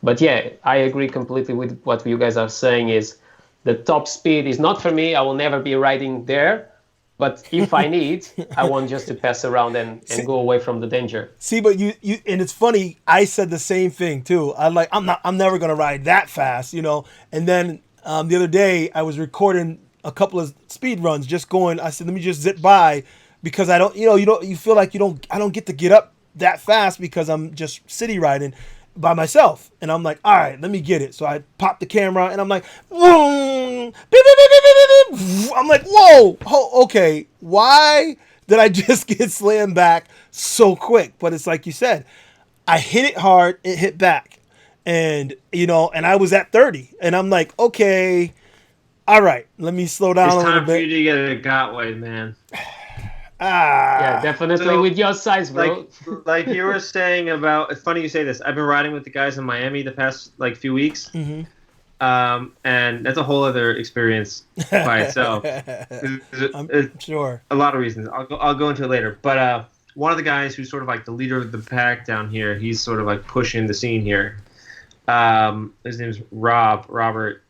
But yeah, I agree completely with what you guys are saying. Is the top speed is not for me. I will never be riding there. But if I need, I want just to pass around and go away from the danger. See, but you and it's funny. I said the same thing too. I'm never gonna ride that fast, And then the other day I was recording a couple of speed runs, just going. I said, let me just zip by because I don't, you feel like I don't get to get up that fast because I'm just city riding by myself. And I'm like, all right, let me get it. So I pop the camera and I'm like, boom, beep, beep, beep, beep, beep, beep. I'm like, whoa, okay. Why did I just get slammed back so quick? But it's like you said, I hit it hard, it hit back. And, and I was at 30 and I'm like, okay, All right, let me slow down It's a little time for you bit. to get a Gotway, man. Yeah, Ah, definitely So, with your size, like bro. like you were saying about, it's funny you say this. I've been riding with the guys in Miami the past like few weeks, and that's a whole other experience by itself. I'm There's sure. a lot of reasons. I'll go into it later. But one of the guys who's sort of like the leader of the pack down here, he's sort of like pushing the scene here. His name's Robert.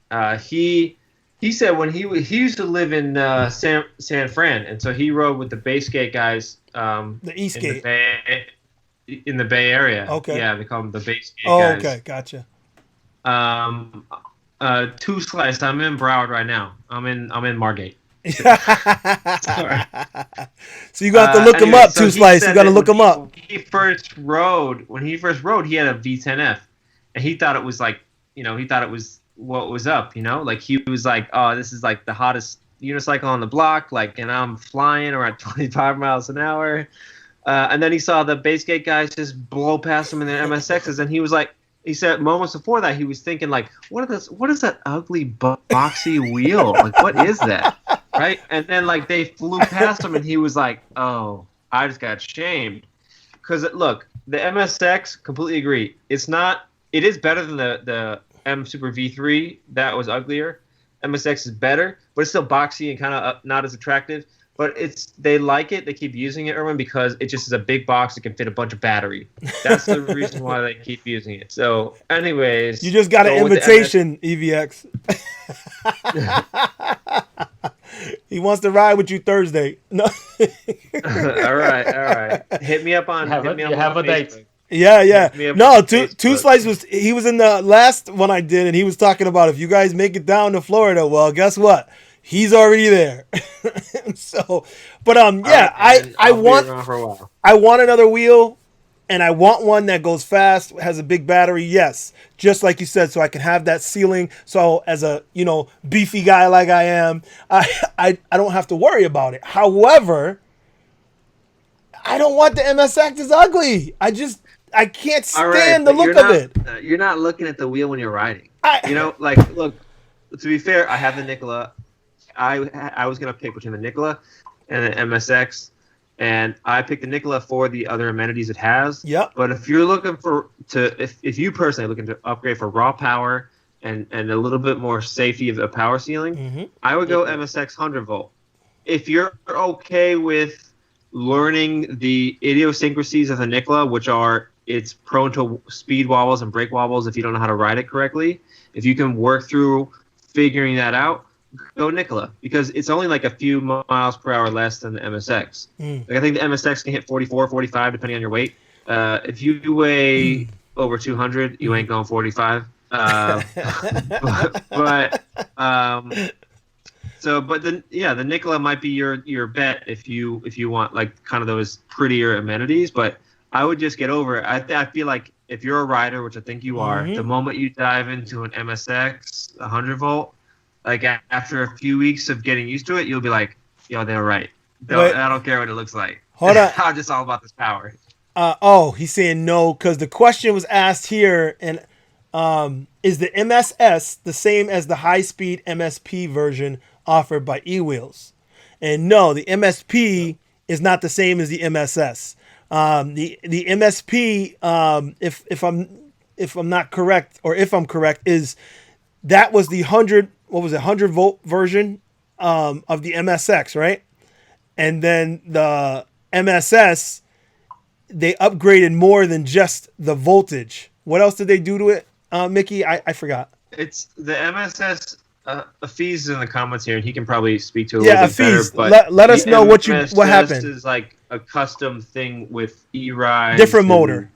He said when he used to live in San Fran, and so he rode with the Bay Skate guys The Eastgate. In the Bay Area. Okay. Yeah, they call them the Bay Skate Oh, guys. okay, gotcha. Two Slice. I'm in Broward right now. I'm in Margate. Sorry. So you got to look him Anyway, up, so Two he Slice. You said got to that look him up. when he first rode, he had a V10F, and he thought it was like, he thought it was what was up, like he was like, oh, this is like the hottest unicycle on the block, like, and I'm flying around 25 miles an hour, and then he saw the Bay Skate guys just blow past him in their MSXs, and he was like, he said moments before that he was thinking like, what is that ugly boxy wheel? Like, what is that? Right? And then like they flew past him and he was like, oh, I just got shamed. Because look, the MSX, completely agree. It is better than the M Super V3. That was uglier. MSX is better, but it's still boxy and kind of not as attractive. But they like it. They keep using it, Erwin, because it just is a big box that can fit a bunch of battery. That's the reason why they keep using it. So, anyways, You just got an invitation, EVX. He wants to ride with you Thursday. No. all right. Hit me up on. You have a date. Yeah. Me up No, on Two Facebook. Slice he was in the last one I did, and he was talking about if you guys make it down to Florida, well, guess what? He's already there. So, but yeah, Right, I I'll be want around for a while. I want another wheel, and I want one that goes fast, has a big battery. Yes, just like you said, so I can have that ceiling. So as a beefy guy like I am, I don't have to worry about it. However, I don't want the MSX. It's ugly. I can't stand the look of it. You're not looking at the wheel when you're riding. I- Look. To be fair, I have the Nikola. I was gonna pick between the Nikola and the MSX, and I picked the Nikola for the other amenities it has. Yep. But if you're looking if you personally are looking to upgrade for raw power and a little bit more safety of a power ceiling, I would go MSX 100 volt. If you're okay with learning the idiosyncrasies of the Nikola, which are it's prone to speed wobbles and brake wobbles if you don't know how to ride it correctly, if you can work through figuring that out, go Nikola, because it's only like a few miles per hour less than the MSX. Like I think the MSX can hit 44, 45 depending on your weight. If you weigh over 200, you ain't going 45. But the Nikola might be your bet if you want like kind of those prettier amenities. But I would just get over it. I feel like if you're a rider, which I think you are, the moment you dive into an MSX 100 volt, like after a few weeks of getting used to it, you'll be like, yo, they're right. I don't care what it looks like. Hold on. I'm just all about this power. He's saying no because the question was asked here, and is the MSS the same as the high-speed MSP version offered by ewheels? And no, the MSP is not the same as the MSS. The MSP, if I'm not correct, or if I'm correct, is that was the 100 volt version of the MSX, right? And then the MSS, they upgraded more than just the voltage. What else did they do to it, Mickey? I forgot. It's the MSS. Afiz is in the comments here, and he can probably speak to it a little bit Afiz, better. But let us know what happened. This is like a custom thing with E-Ride. Different motor.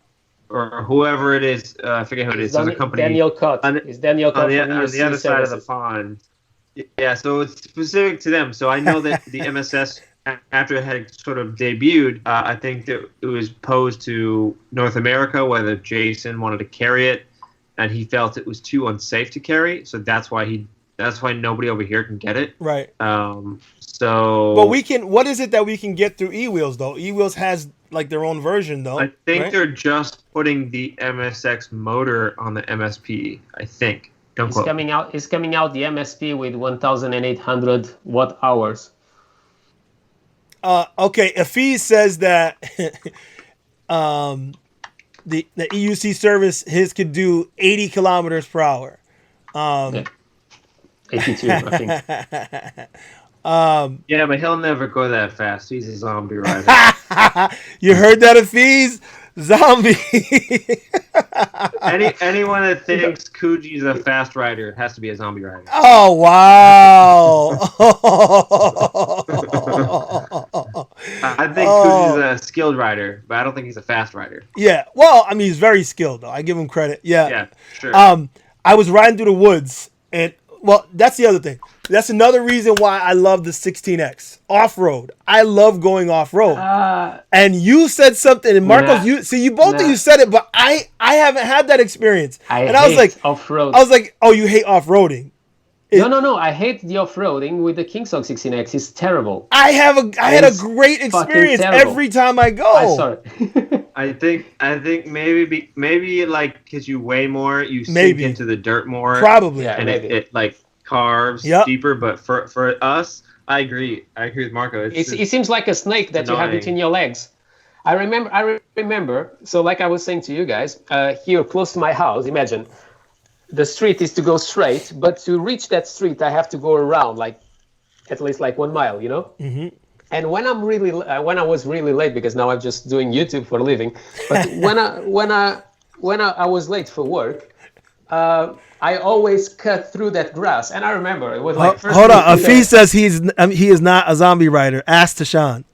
Or whoever it is. I forget who it is. There's a company. Daniel Cutt. It's Daniel Cutt on the other side of the pond. Yeah, so it's specific to them. So I know that the MSS, after it had sort of debuted, I think that it was posed to North America, whether Jason wanted to carry it, and he felt it was too unsafe to carry. So that's why nobody over here can get it. Right. So. But we can. What is it that we can get through eWheels though? eWheels has like their own version though. I think right? they're just putting the MSX motor on the MSP. I think. Don't It's quote. coming out. It's coming out the MSP with 1,800 watt hours. Okay, Afiz says that the EUC service his could do 80 kilometers per hour. Yeah. 82, I think. Yeah, but he'll never go that fast. He's a zombie rider. You heard that, Afiz? Zombie. Anyone that thinks Coogie's a fast rider has to be a zombie rider. Oh wow! I think Coogie's a skilled rider, but I don't think he's a fast rider. Yeah. Well, I mean, he's very skilled though. I give him credit. Yeah. Yeah, sure. I was riding through the woods, and well, that's the other thing. That's another reason why I love the 16X off-road. I love going off-road. And you said something, and Marcos, you both of you said it, but I haven't had that experience. I was like, off-road. I was like, oh, you hate off-roading. No. I hate the off-roading with the KingSong 16X. It's terrible. I had a great experience every time I go. I'm sorry. I think maybe like because you weigh more, you sink into the dirt more. Probably. Yeah, and it like carves deeper. But for us, I agree with Marco. It seems like a snake that you have between your legs. I remember. So like I was saying to you guys, here close to my house, imagine the street is to go straight, but to reach that street, I have to go around like at least like 1 mile, you know. Mm-hmm. And when I was really late, because now I'm just doing YouTube for a living, but when I was late for work, I always cut through that grass, and I remember it was like. Hold on, Afiz says he is not a zombie rider. Ask Tashawn.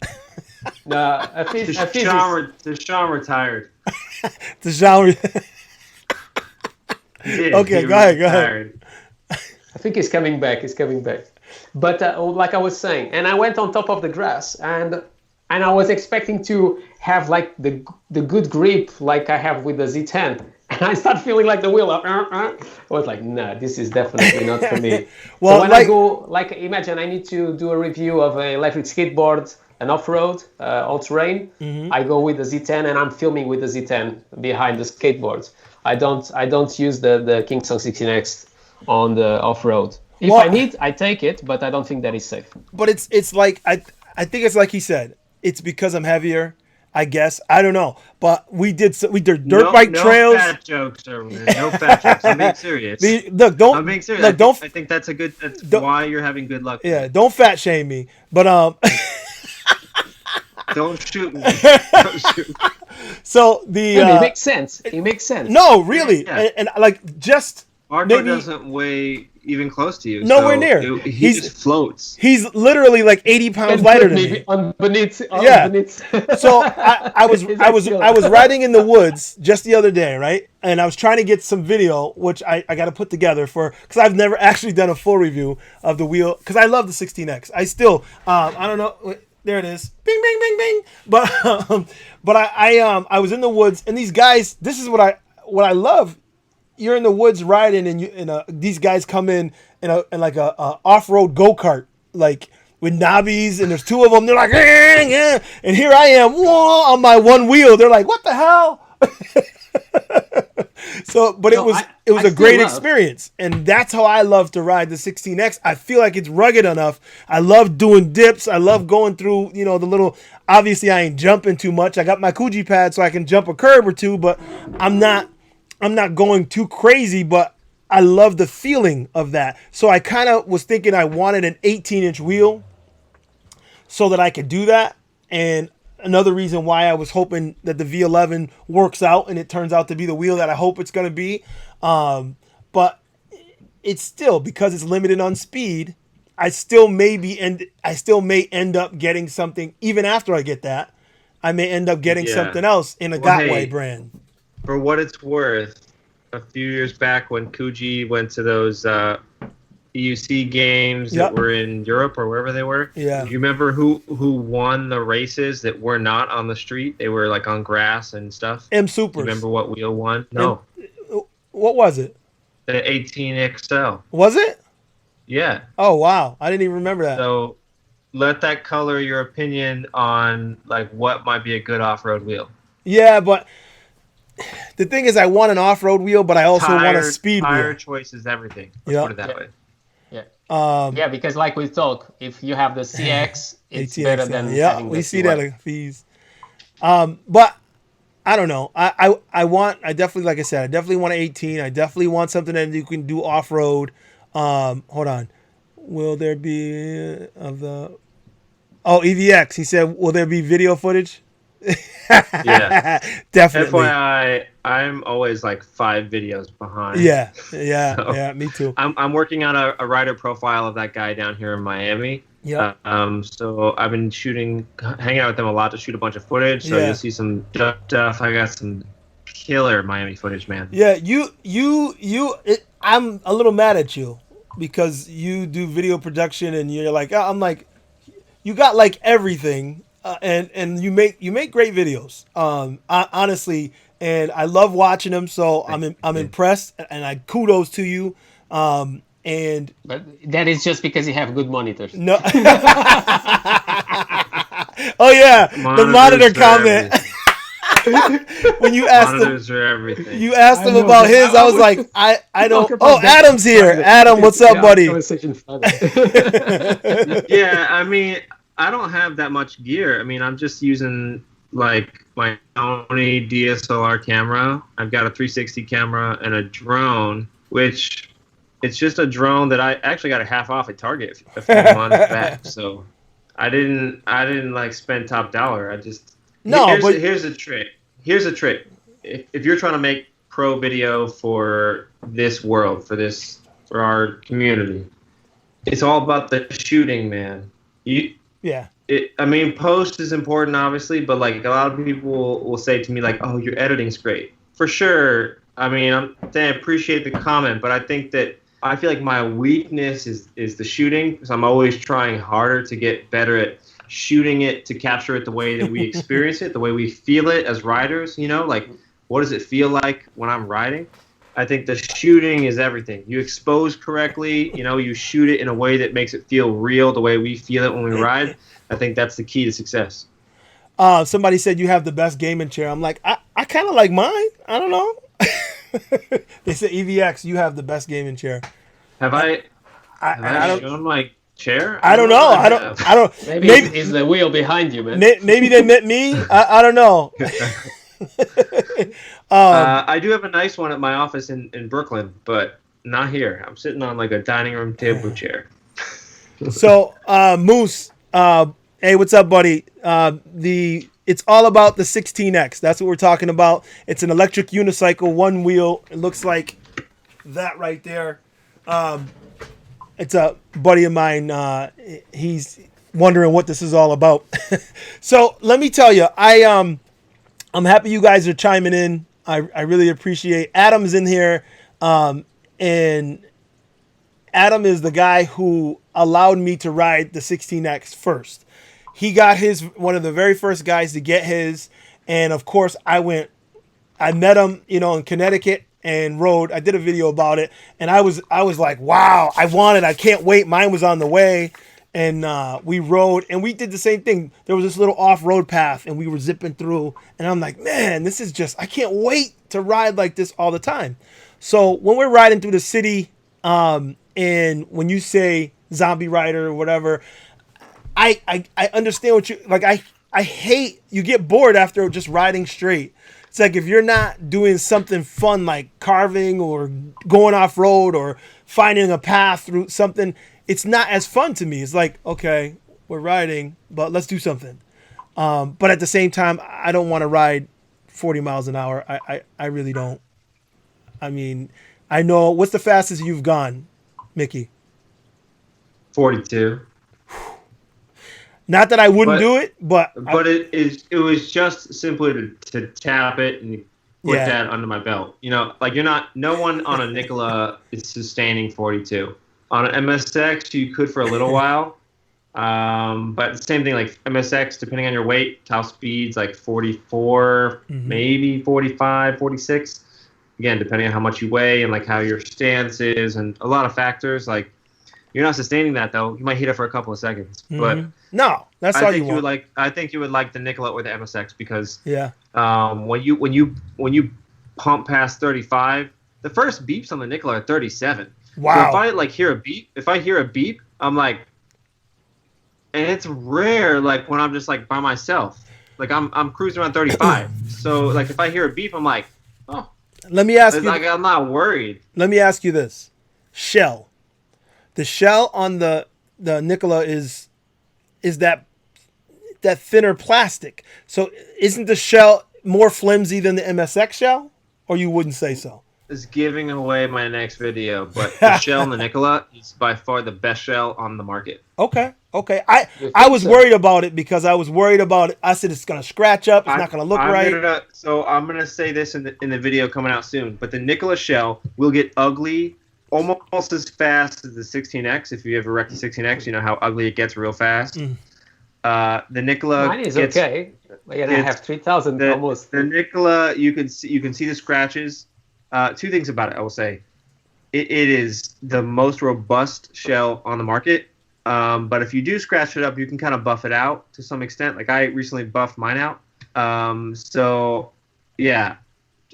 No, Tashawn retired. Tashawn. Okay, go ahead. I think he's coming back. But like I was saying, and I went on top of the grass, and I was expecting to have like the good grip like I have with the Z10, and I start feeling like the wheel up. I was like, nah, this is definitely not for me. Well, so when I go, like, imagine I need to do a review of an electric skateboard, an off-road, all-terrain. Mm-hmm. I go with the Z10, and I'm filming with the Z10 behind the skateboard. I don't use the KingSong 16X on the off-road. If I need, I take it, but I don't think that is safe. But it's like I think it's like he said. It's because I'm heavier, I guess. I don't know. But we did dirt bike trails. No fat jokes, no fat jokes. I'm being serious. I'm being serious. Look, I think that's why you're having good luck. Yeah, don't fat shame me. But Don't shoot me. Don't shoot me. So it makes sense. It makes sense. No, really, yeah. and like just Marco doesn't weigh even close to you. Nowhere near. He just floats. He's literally like 80 pounds lighter than me. Beneath. So I was riding in the woods just the other day, right? And I was trying to get some video, which I got to put together because I've never actually done a full review of the wheel because I love the 16X. I still I don't know. There it is. Bing, bing, bing, bing. But I was in the woods, and these guys. This is what I love. You're in the woods riding, and these guys come in like a off-road go-kart, like with knobbies, and there's two of them. They're like, yeah. And here I am, whoa, on my one wheel. They're like, what the hell? So, but it was a great experience, and that's how I love to ride the 16X. I feel like it's rugged enough. I love doing dips. I love going through, the little. Obviously, I ain't jumping too much. I got my Coogee pad, so I can jump a curb or two, but I'm not going too crazy. But I love the feeling of that. So I kind of was thinking I wanted an 18-inch wheel so that I could do that, and another reason why I was hoping that the V11 works out and it turns out to be the wheel that I hope it's going to be. But it's still, because it's limited on speed, I still may end up getting something. Even after I get that, I may end up getting something else in a Gotway brand. For what it's worth, a few years back when Coogee went to those EUC games that were in Europe or wherever they were. Yeah. Do you remember who won the races that were not on the street? They were like on grass and stuff. M Supers. Do you remember what wheel won? No. What was it? The 18XL. Was it? Yeah. Oh wow, I didn't even remember that. So let that color your opinion on like what might be a good off-road wheel. Yeah, but the thing is, I want an off-road wheel, but I also want a speed tire wheel. choice is everything. Let's put it that way. Yeah, because like we talk, if you have the CX, it's 18X, better than having the we see CY. that like fees. But I don't know. I definitely, like I said, I definitely want an 18. I definitely want something that you can do off road. Hold on. Will there be EVX? He said, will there be video footage? Yeah, Definitely. FYI, I'm always like 5 videos behind. Yeah, So, me too. I'm working on a rider profile of that guy down here in Miami. Yeah. So I've been hanging out with them a lot to shoot a bunch of footage. So you'll see some stuff. I got some killer Miami footage, man. Yeah, I'm a little mad at you because you do video production and you're like, I'm like, you got like everything, and you make great videos. Honestly, and I love watching them. So I'm impressed, and I kudos to you. And But that is just because you have good monitors. no. Oh yeah, the monitor comment. When you asked monitors are everything. You asked him about his. I was like, I don't. Oh, Adam's here. Adam, what's up, buddy? Yeah, I mean, I don't have that much gear. I mean, I'm just using like my Sony DSLR camera. I've got a 360 camera and a drone, which it's just a drone that I actually got a half off at Target a few months back. So I didn't like spend top dollar. I just here's a trick. Here's a trick. If you're trying to make pro video for this world, for our community, it's all about the shooting, man. I mean, post is important, obviously, but like a lot of people will say to me, like, "Oh, your editing's great." For sure. I mean, I'm saying I appreciate the comment, but I think that I feel like my weakness is the shooting, because I'm always trying harder to get better at shooting it, to capture it the way that we experience it, the way we feel it as riders. You know, like what does it feel like when I'm riding? I think the shooting is everything. You expose correctly, you know, you shoot it in a way that makes it feel real, the way we feel it when we ride. I think that's the key to success. Somebody said you have the best gaming chair. I'm like, I kind of like mine. I don't know. They said EVX, you have the best gaming chair. Have I shown my chair? I don't know. I don't. Maybe it's the wheel behind you, man. Maybe they meant me. I don't know. I do have a nice one at my office in Brooklyn, but not here. I'm sitting on like a dining room table chair. So, Moose, hey, what's up, buddy? It's all about the 16X. That's what we're talking about. It's an electric unicycle, one wheel. It looks like that right there. It's a buddy of mine. He's wondering what this is all about. So let me tell you, I'm happy you guys are chiming in. I really appreciate Adam's in here. And Adam is the guy who allowed me to ride the 16X first. He got one of the very first guys to get his. And of course I met him, in Connecticut and rode. I did a video about it. And I was like, wow, I can't wait. Mine was on the way. And we rode, and we did the same thing. There was this little off-road path, and we were zipping through. And I'm like, man, this is I can't wait to ride like this all the time. So when we're riding through the city, and when you say zombie rider or whatever, I understand what you like. I hate, you get bored after just riding straight. It's like if you're not doing something fun like carving or going off-road or finding a path through something, it's not as fun to me. It's like, okay, we're riding, but let's do something. But at the same time, I don't want to ride 40 miles an hour. I really don't. I mean, I know. What's the fastest you've gone, Mickey? 42. Not that I wouldn't do it, but it was just simply to tap it and put that under my belt. Like no one on a Nikola is sustaining 42. On an MSX, you could for a little while, but the same thing, like MSX, depending on your weight, top speeds like 44, maybe 45, 46. Again, depending on how much you weigh and like how your stance is and a lot of factors. Like you're not sustaining that though. You might hit it for a couple of seconds, but no, that's all you want. I think you would like the Nikola or the MSX because when you pump past 35. The first beeps on the Nikola are 37. Wow. So if I like hear a beep, I'm like, and it's rare like when I'm just like by myself. Like I'm cruising around 35. So like if I hear a beep, I'm like, oh. Let me ask you. Like I'm not worried. Let me ask you this: shell. The shell on the Nikola is that thinner plastic. So isn't the shell more flimsy than the MSX shell, or you wouldn't say so? Is giving away my next video, but the shell in the Nikola is by far the best shell on the market. Okay. I was worried about it because I was worried about it. I said it's gonna scratch up. It's not gonna look right. So I'm gonna say this in the video coming out soon. But the Nikola shell will get ugly almost as fast as the 16X. If you ever wrecked the 16X, you know how ugly it gets real fast. The Nikola. Mine is okay. Like, I have 3,000 almost. The Nikola, you can see the scratches. Two things about it, I will say. It is the most robust shell on the market. But if you do scratch it up, you can kind of buff it out to some extent. Like I recently buffed mine out. So yeah,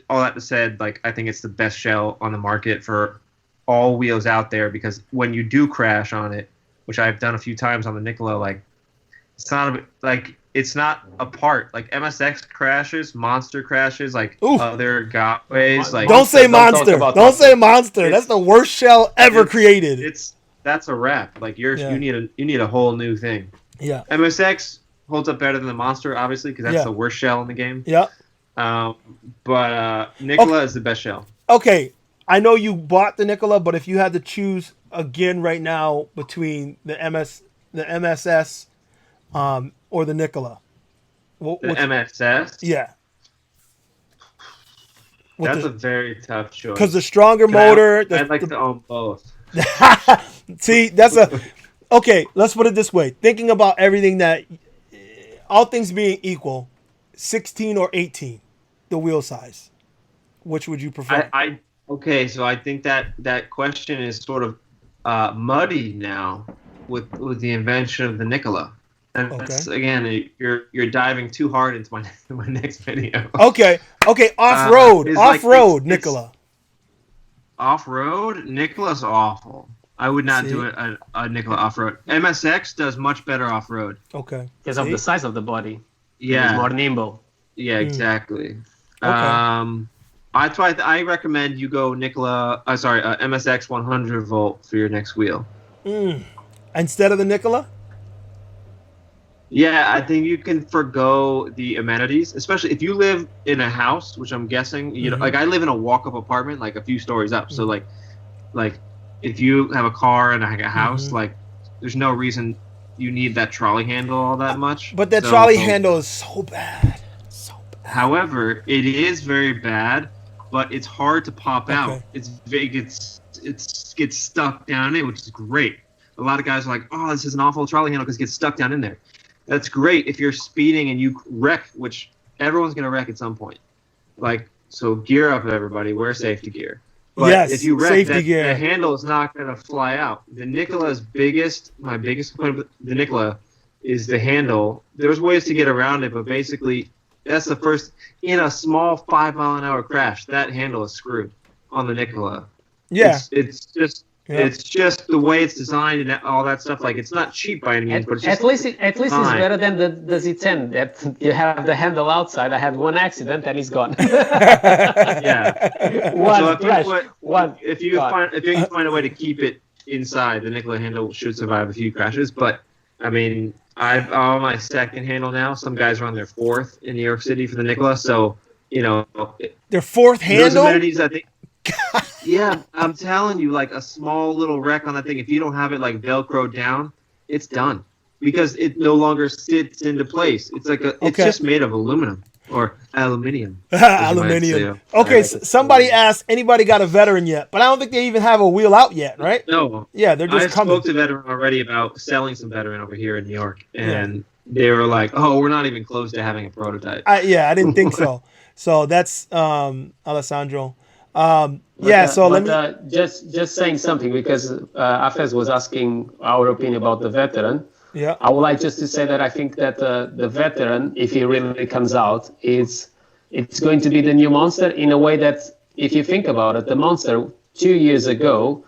all that said, like I think it's the best shell on the market for all wheels out there, because when you do crash on it, which I've done a few times on the Nikola, like it's not a part. Like MSX crashes, Monster crashes, like other Gotways. Like don't say Monster. Don't say Monster. That's the worst shell ever created. That's a wrap. Like you need a whole new thing. Yeah. MSX holds up better than the Monster, obviously, because that's the worst shell in the game. Yeah. But Nikola is the best shell. Okay, I know you bought the Nikola, but if you had to choose again right now between the MSS, or the Nikola, MSS. Yeah. That's a very tough choice. Because the stronger motor. I'd like to own both. See, okay, let's put it this way. Thinking about everything all things being equal, 16 or 18, the wheel size, which would you prefer? Okay, so I think that question is sort of muddy now with the invention of the Nikola. And that's, again, you're diving too hard into my next video. Okay, off-road, Nikola. Off-road? Nikola's awful. I would not do a Nikola off-road. MSX does much better off-road. Okay. Because of the size of the body. Yeah. It's more nimble. Yeah, exactly. Okay. I recommend you go MSX 100 volt for your next wheel. Instead of the Nikola? Yeah, I think you can forgo the amenities, especially if you live in a house, which I'm guessing, you know, like I live in a walk-up apartment, like a few stories up. So like if you have a car and a house, like there's no reason you need that trolley handle all that much. But that trolley handle is so bad. However, it is very bad, but it's hard to pop out. It gets stuck down in, which is great. A lot of guys are like, oh, this is an awful trolley handle because it gets stuck down in there. That's great if you're speeding and you wreck, which everyone's going to wreck at some point. Like, so gear up, everybody. Wear safety gear. But if you wreck, the handle is not going to fly out. The Nikola's my biggest complaint with the Nikola is the handle. There's ways to get around it, but basically that's the first, in a small 5-mile-an-hour crash, that handle is screwed on the Nikola. Yeah. It's just the way it's designed and all that stuff. Like, it's not cheap by any means, but it's just at least it's better than the Z10 that you have the handle outside. I had one accident and it's gone. Yeah. If you can find a way to keep it inside, the Nikola handle should survive a few crashes. But I mean, I'm on my second handle now. Some guys are on their fourth in New York City for the Nikola. So, you know, their fourth handle. Those amenities, I think. Yeah, I'm telling you, like a small little wreck on that thing, if you don't have it like Velcro down, it's done because it no longer sits into place. It's like it's just made of aluminum or aluminium. Aluminium. Okay, somebody asked, anybody got a Veteran yet? But I don't think they even have a wheel out yet, right? No. Yeah, they're just coming. I spoke to Veteran already about selling some Veteran over here in New York, and they were like, "Oh, we're not even close to having a prototype." I didn't think so. So that's Alessandro. Just saying something because Afez was asking our opinion about the Veteran. Yeah, I would like just to say that I think that the Veteran, if he really comes out, is it's going to be the new Monster in a way that, if you think about it, the Monster 2 years ago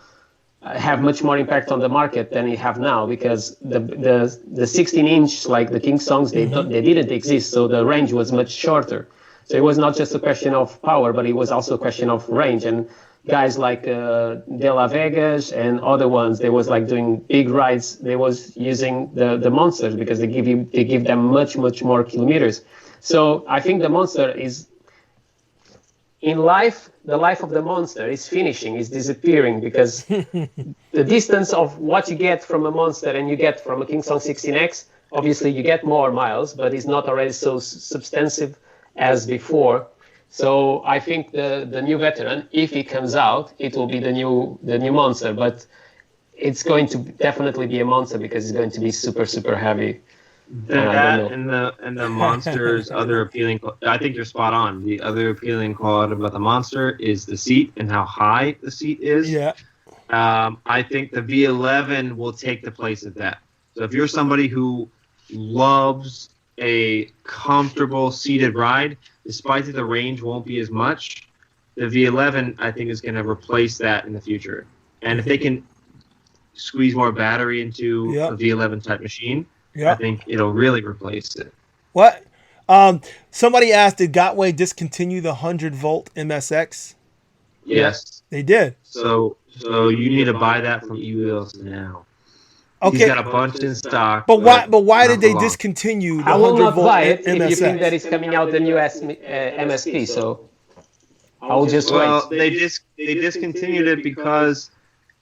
have much more impact on the market than it have now, because the 16-inch, like the KingSongs, they didn't exist, so the range was much shorter. So it was not just a question of power, but it was also a question of range. And guys like De La Vegas and other ones, they was like doing big rides. They was using the Monsters because they give them much more kilometers. So I think the Monster is in life. The life of the Monster is finishing, is disappearing, because the distance of what you get from a Monster and you get from a KingSong 16X, obviously you get more miles, but it's not already so substantive as before. So I think the new Veteran, if it comes out, it will be the new Monster, but it's going to definitely be a Monster because it's going to be super heavy. That and the Monster's other appealing, I think you're spot on. The other appealing quality about the Monster is the seat and how high the seat is. Yeah. I think the V11 will take the place of that. So if you're somebody who loves a comfortable seated ride, despite that the range won't be as much, the V11 I think is going to replace that in the future. And if they can squeeze more battery into a V11 type machine, I think it'll really replace it. What? Somebody asked, did Gotway discontinue the 100-volt MSX? Yes. They did. So you need to buy that from ewheels now. Okay. He's got a bunch in stock. But why did they discontinue the 100-volt MSX? I will not buy it if you think that it's coming out the new MSP, so I will just wait. Well, they discontinued it because,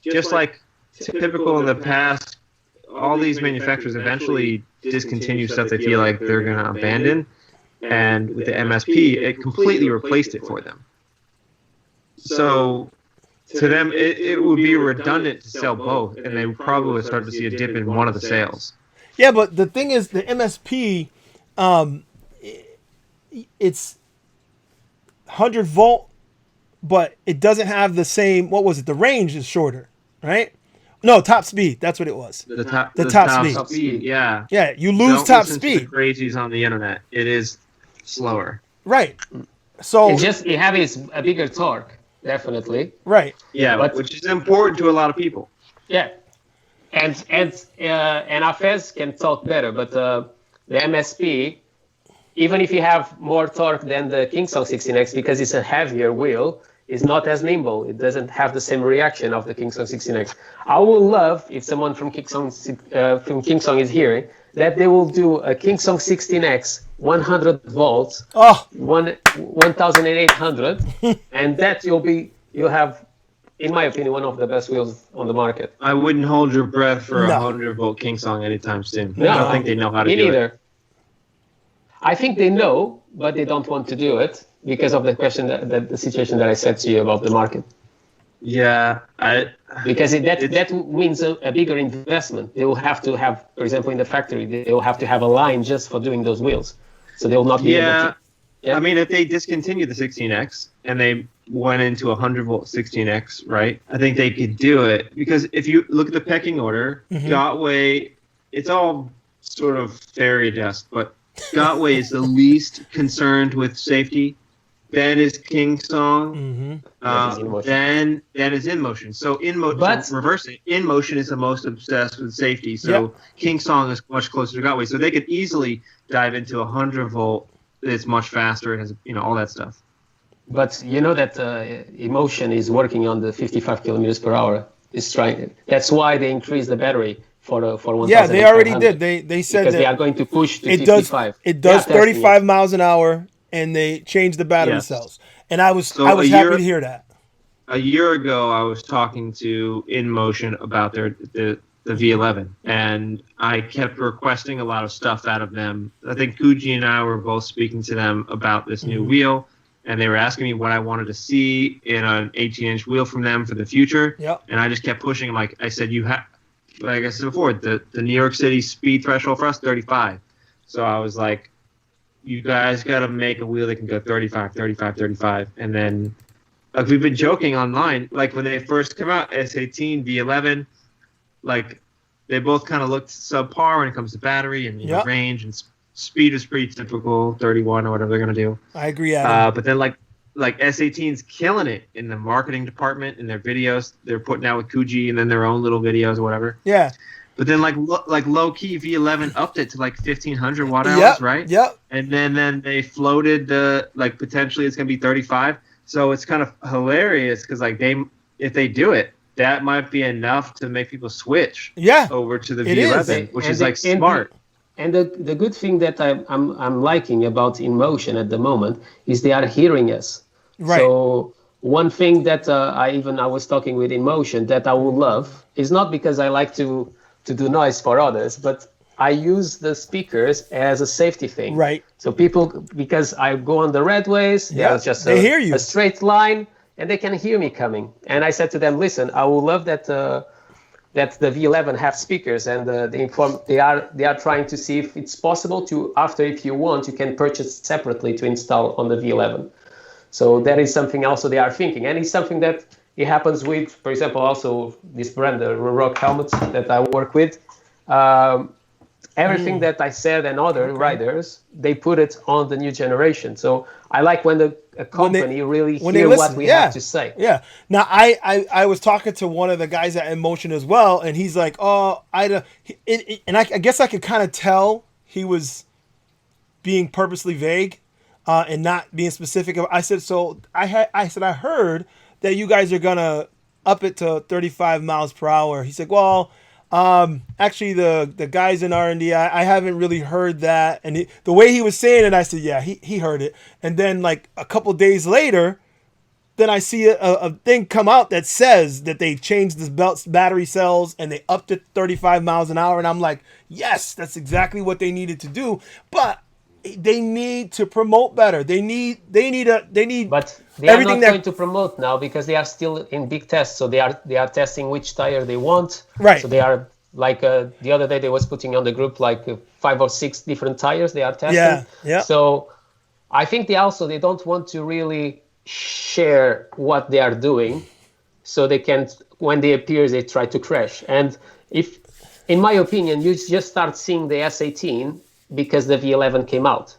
just like typical in the past, all these manufacturers eventually discontinue stuff they feel like they're going to abandon, and with the MSP, it completely replaced it for them. So to them, it would be redundant to sell both, and they probably would start to see a dip in one of the sales. Yeah, but the thing is, the MSP, it's 100-volt, but it doesn't have the same. What was it? The range is shorter, right? No, top speed. That's what it was. The top speed. Yeah. Yeah, you lose Don't top listen speed. To the crazies on the internet. It is slower. Right. So it has a bigger torque, definitely. Right. Yeah, which is important to a lot of people. Yeah, and NFS can talk better, but the MSP, even if you have more torque than the KingSong 16X, because it's a heavier wheel, is not as nimble. It doesn't have the same reaction of the KingSong 16X. I would love, if someone from KingSong is hearing, that they will do a KingSong 16X 100 volts, 1,800, and that you'll have, in my opinion, one of the best wheels on the market. I wouldn't hold your breath for a 100-volt KingSong anytime soon. No, I don't think they know how to do it. I think they know, but they don't want to do it because of the situation that I said to you about the market. Yeah, because that means a bigger investment. They will have to have, for example, in the factory, they will have to have a line just for doing those wheels. So they will not be able to. Yeah. I mean, if they discontinued the 16X and they went into a 100-volt 16X, right? I think they could do it, because if you look at the pecking order, Gotway, it's all sort of fairy dust, but Gotway is the least concerned with safety. Then is KingSong. Then is InMotion. So reverse it. InMotion is the most obsessed with safety. So KingSong is much closer to Gotway. So they could easily dive into a 100-volt. It's much faster. It has all that stuff. But you know that Emotion is working on the 55 kilometers per hour. It's trying. That's why they increased the battery for 1,000. Yeah, they already did. They said because that they are going to push to 55. It does 35 miles an hour, and they changed the battery cells. And I was happy to hear that. A year ago, I was talking to InMotion about the V11, and I kept requesting a lot of stuff out of them. I think Kuji and I were both speaking to them about this new wheel, and they were asking me what I wanted to see in an 18-inch wheel from them for the future. Yep. And I just kept pushing. Like I said, like I said before, the New York City speed threshold for us, 35. So I was like, you guys got to make a wheel that can go 35, 35, 35. And then, like, we've been joking online, like when they first come out, S18, V11, like they both kind of looked subpar when it comes to battery and range and speed is pretty typical, 31 or whatever they're gonna do. I agree, Adam. But then like S18's killing it in the marketing department in their videos. They're putting out with Kuji and then their own little videos or whatever. Yeah. But then like low key V11 upped it to like 1500 watt hours, right? Yep. And then they floated the like potentially it's gonna be 35. So it's kind of hilarious because like if they do it, that might be enough to make people switch over to the V11, which is like smart. And the good thing that I'm liking about InMotion at the moment is they are hearing us. Right. So one thing that I was talking with InMotion that I would love is not because I like to do noise for others, but I use the speakers as a safety thing. Right. So people, because I go on the redways, there's just hear you. A straight line, and they can hear me coming. And I said to them, listen, I would love that that the V11 have speakers, and they are trying to see if it's possible to, after, if you want, you can purchase separately to install on the V11. So that is something also they are thinking, and it's something that it happens with, for example, also this brand, the Rock helmets that I work with. Everything that I said and other riders, they put it on the new generation. So I like when a company really hear what we have to say. Yeah. Now I was talking to one of the guys at InMotion as well, and he's like, "Oh, I guess I could kind of tell he was being purposely vague and not being specific." I said, "So I heard that you guys are gonna up it to 35 miles per hour." He said, "Well, actually the guys in R&D, I haven't really heard that." And the way he was saying it, I said, yeah, he heard it. And then like a couple days later, then I see a thing come out that says that they changed the battery cells and they upped it 35 miles an hour. And I'm like, yes, that's exactly what they needed to do. But they need to promote better. They need But they are not going to promote now because they are still in big tests. So they are testing which tire they want. Right. So they are like the other day they was putting on the group like 5 or 6 different tires they are testing. Yeah. Yeah. So I think they don't want to really share what they are doing, so they can, when they appear, they try to crash. And if, in my opinion, you just start seeing the S18 because the V11 came out.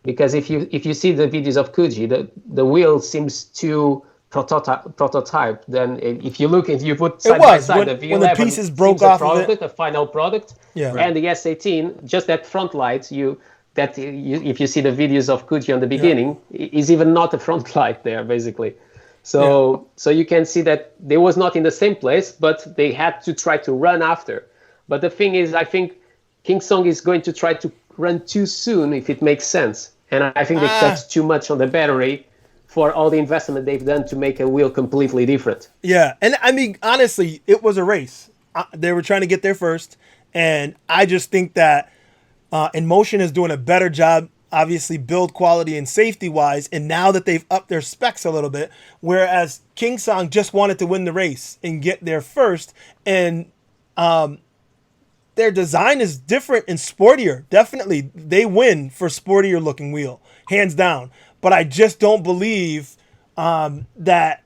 Because if you see the videos of Kuji, the wheel seems too prototype. Then if you look and you put side by side the V11, when the pieces broke off product, of it, the final product, and the S18, just that front light, if you see the videos of Kuji on the beginning, is even not a front light there basically. So you can see that they was not in the same place, but they had to try to run after. But the thing is, I think KingSong is going to try to run too soon if it makes sense. And I think they cut too much on the battery for all the investment they've done to make a wheel completely different. Yeah, and I mean, honestly, it was a race. They were trying to get there first, and I just think that InMotion is doing a better job, obviously, build quality and safety-wise, and now that they've upped their specs a little bit, whereas KingSong just wanted to win the race and get there first, and their design is different and sportier. Definitely, they win for sportier looking wheel, hands down. But I just don't believe that.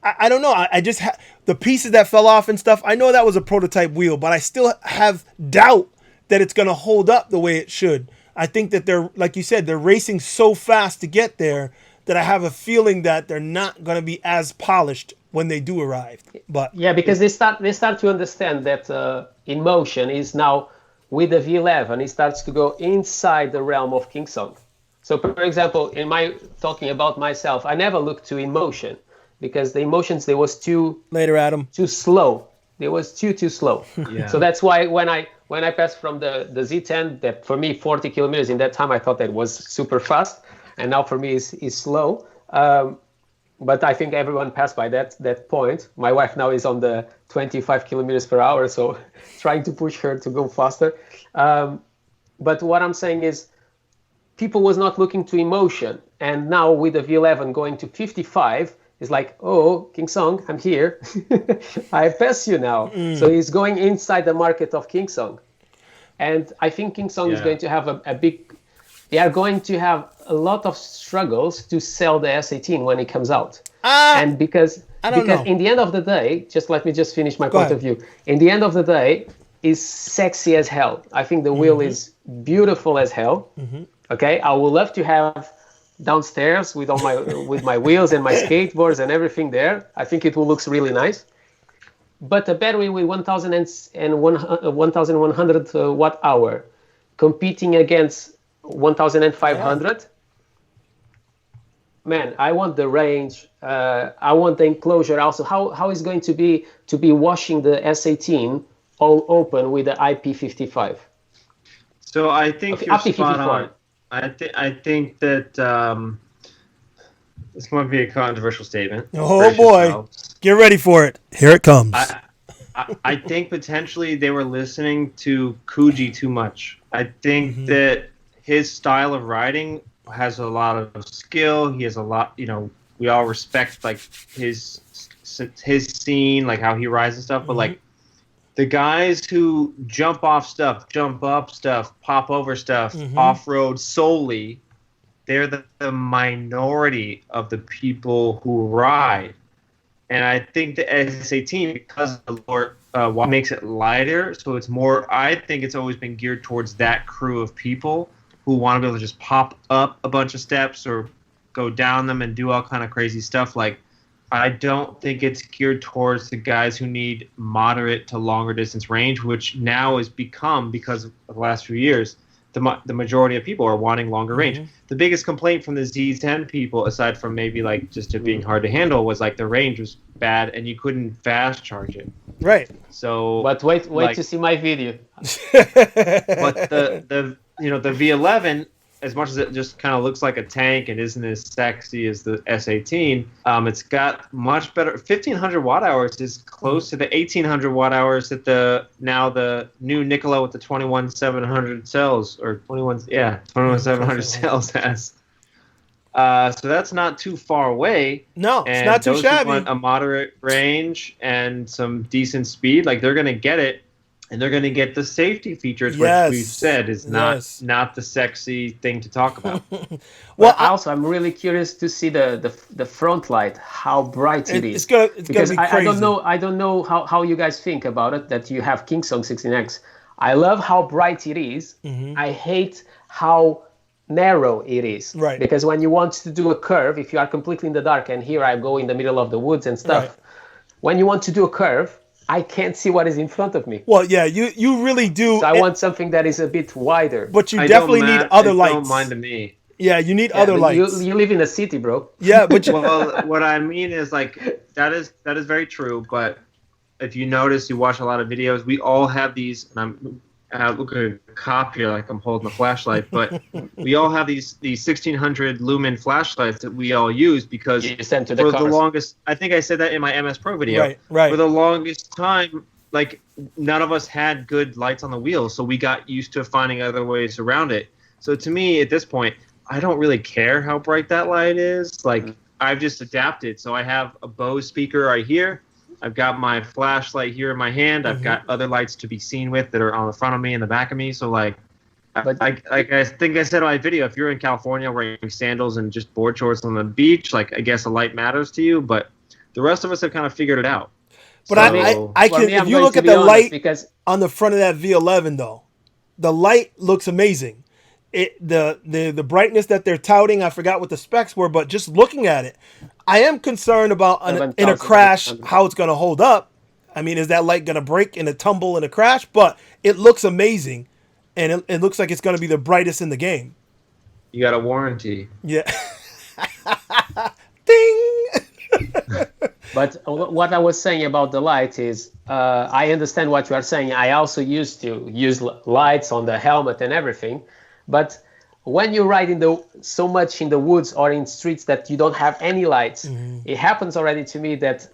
I don't know. I just the pieces that fell off and stuff. I know that was a prototype wheel, but I still have doubt that it's going to hold up the way it should. I think that they're, like you said, they're racing so fast to get there that I have a feeling that they're not going to be as polished when they do arrive. But yeah, because they start to understand that InMotion is now with the V11, it starts to go inside the realm of KingSong. So, for example, in my talking about myself, I never looked to InMotion because the emotions they was too slow. They was too slow. Yeah. So that's why when I passed from the Z10, that for me 40 kilometers in that time I thought that was super fast, and now for me is slow. But I think everyone passed by that point. My wife now is on the 25 kilometers per hour, so trying to push her to go faster. But what I'm saying is, people was not looking to InMotion, and now with the V11 going to 55, it's like, oh, KingSong, I'm here. I pass you now. So he's going inside the market of KingSong. And I think KingSong is going to have a big... They are going to have a lot of struggles to sell the S18 when it comes out. And because in the end of the day, let me finish my point of view. In the end of the day, is sexy as hell. I think the wheel is beautiful as hell. Okay, I would love to have downstairs with all my wheels and my skateboards and everything there. I think it will look really nice. But a battery with 1,100 watt hour competing against 1,500. Man, I want the range. I want the enclosure also. How is going to be washing the S18 all open with the IP55? So I think you're spot on. I think that this might be a controversial statement. Oh boy, get ready for it. Here it comes. I think potentially they were listening to Kuji too much. I think that his style of riding has a lot of skill. He has a lot, we all respect like his scene, like how he rides and stuff. But like the guys who jump off stuff, jump up stuff, pop over stuff, off-road solely, they're the minority of the people who ride. And I think the S18, because the lower makes it lighter, so it's more, I think it's always been geared towards that crew of people who want to be able to just pop up a bunch of steps or go down them and do all kind of crazy stuff. Like, I don't think it's geared towards the guys who need moderate to longer distance range, which now has become, because of the last few years, the majority of people are wanting longer range. The biggest complaint from the Z10 people, aside from maybe like just it being hard to handle, was like the range was bad and you couldn't fast charge it. Right. So, but wait like, to see my video. But the V11, as much as it just kind of looks like a tank and isn't as sexy as the S18, it's got much better. 1,500 watt hours is close to the 1,800 watt hours that the new Nikola with the 21,700 cells, or 21,700 cells has. So that's not too far away. No, it's not too shabby. Want a moderate range and some decent speed, like they're going to get it. And they're going to get the safety features, which we've said is not the sexy thing to talk about. Well, also, I'm really curious to see the front light, how bright it is. It's gonna be crazy. I don't know how you guys think about it, that you have KingSong 16X. I love how bright it is. I hate how narrow it is. Right. Because when you want to do a curve, if you are completely in the dark, and here I go in the middle of the woods and stuff, when you want to do a curve, I can't see what is in front of me. Well, yeah, you really do. So I want something that is a bit wider. But you definitely need other lights. Don't mind to me. Yeah, you need other lights. You live in a city, bro. Yeah, but well, what I mean is like that is very true. But if you notice, you watch a lot of videos. We all have these, and I'm looking at a cop here like I'm holding a flashlight. But we all have these 1,600 lumen flashlights that we all use because for the longest. I think I said that in my MS Pro video. Right. For the longest time, like none of us had good lights on the wheel, so we got used to finding other ways around it. So to me, at this point, I don't really care how bright that light is. Like I've just adapted. So I have a Bose speaker right here. I've got my flashlight here in my hand. I've got other lights to be seen with that are on the front of me and the back of me. So like I think I said in my video, if you're in California wearing sandals and just board shorts on the beach, like I guess a light matters to you. But the rest of us have kind of figured it out. But so, I can. If you look at the light on the front of that V11, though, the light looks amazing. The brightness that they're touting, I forgot what the specs were, but just looking at it, I am concerned about in a crash how it's going to hold up. I mean, is that light going to break in a tumble in a crash? But it looks amazing, and it looks like it's going to be the brightest in the game. You got a warranty. Yeah. Ding. But what I was saying about the light is, I understand what you are saying. I also used to use lights on the helmet and everything. But when you ride so much in the woods or in streets that you don't have any lights, it happens already to me that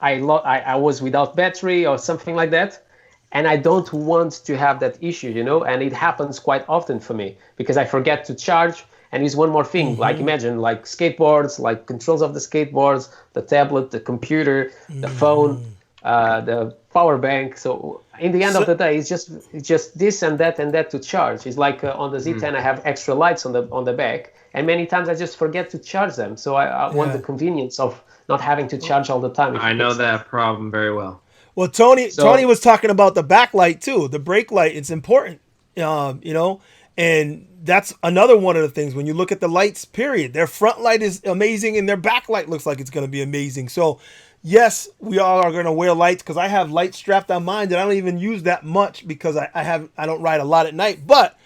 I was without battery or something like that, and I don't want to have that issue, and it happens quite often for me because I forget to charge. And it's one more thing, like imagine like skateboards, like controls of the skateboards, the tablet, the computer, the phone, the power bank. So in the end of the day, it's just this and that to charge. It's like on the Z10, I have extra lights on the back, and many times I just forget to charge them. So I want the convenience of not having to charge all the time. I know that problem very well. Well, Tony So was talking about the backlight too. The brake light, it's important, and that's another one of the things when you look at the lights. Period. Their front light is amazing, and their back light looks like it's going to be amazing. So, yes, we all are going to wear lights because I have lights strapped on mine that I don't even use that much because I don't ride a lot at night. But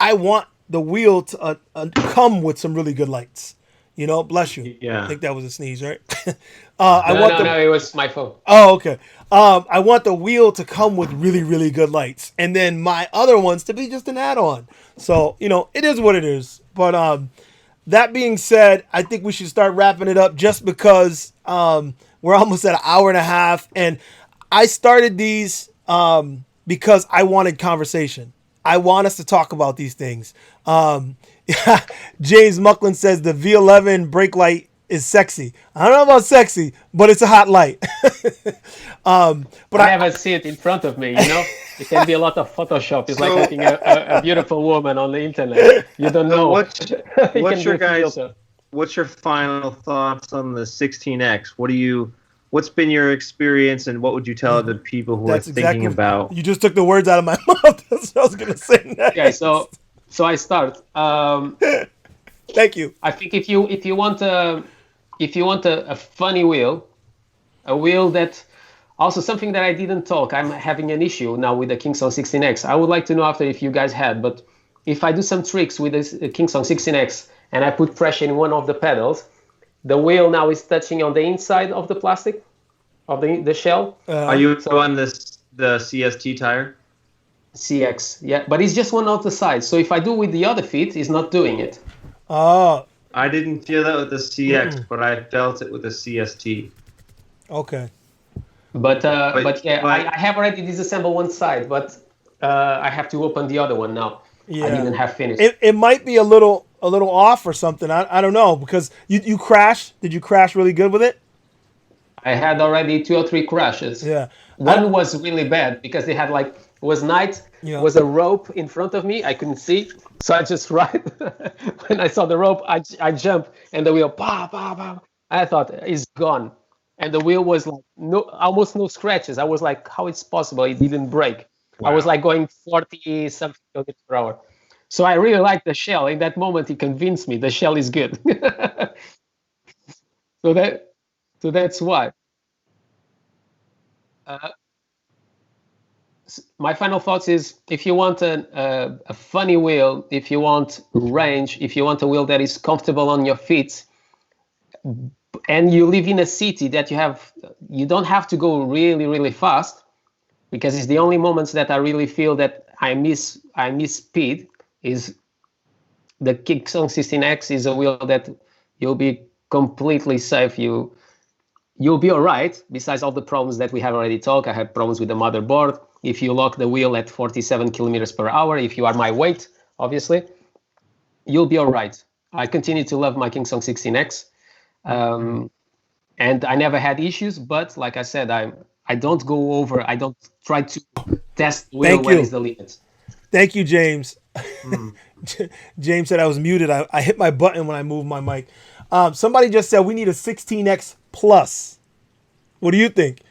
I want the wheel to come with some really good lights. Bless you. Yeah. I think that was a sneeze, right? no, it was my phone. Oh, okay. I want the wheel to come with really, really good lights, and then my other ones to be just an add-on. So it is what it is. But that being said, I think we should start wrapping it up just because we're almost at an hour and a half, and I started these because I wanted conversation. I want us to talk about these things. James Mucklin says the V11 brake light is sexy. I don't know about sexy, but it's a hot light. But I never see it in front of me. It can be a lot of Photoshop. It's like having a beautiful woman on the internet. You don't know. What's your final thoughts on the 16X? What's been your experience, and what would you tell the people who are thinking about? You just took the words out of my mouth. That's what I was gonna say next. Okay, so I start. Thank you. I think if you want a funny wheel, a wheel that also something that I didn't talk. I'm having an issue now with the KingSong 16X. I would like to know after if you guys had, but if I do some tricks with this KingSong 16X and I put pressure in one of the pedals, the wheel now is touching on the inside of the plastic of the shell. Are you on the CST tire? CX, yeah, but it's just one of the sides. So if I do with the other feet, it's not doing it. Oh. I didn't feel that with the CX, but I felt it with the CST. Okay. But I have already disassembled one side, but I have to open the other one now. Yeah. I didn't have finished. It might be a little off or something. I don't know, because you crashed. Did you crash really good with it? I had already 2 or 3 crashes. Yeah. One was really bad because they had it was night, was a rope in front of me. I couldn't see. So I just when I saw the rope, I jumped and the wheel, bah, bah, bah. I thought it's gone. And the wheel was almost no scratches. I was like, how it's possible? It didn't break. Wow. I was going 40 something kilometers per hour. So I really liked the shell. In that moment, it convinced me the shell is good. So that's why. My final thoughts is, if you want a funny wheel, if you want range, if you want a wheel that is comfortable on your feet, and you live in a city that you don't have to go really, really fast, because it's the only moments that I really feel that I miss speed, is the KingSong 16X is a wheel that you'll be completely safe. You'll be all right, besides all the problems that we have already talked. I had problems with the motherboard. If you lock the wheel at 47 kilometers per hour, if you are my weight, obviously, you'll be all right. I continue to love my KingSong 16X. And I never had issues, but like I said, I don't go over, I don't try to test the wheel where is the limit. Thank you, James. James said I was muted. I hit my button when I moved my mic. Somebody just said we need a 16X Plus. What do you think?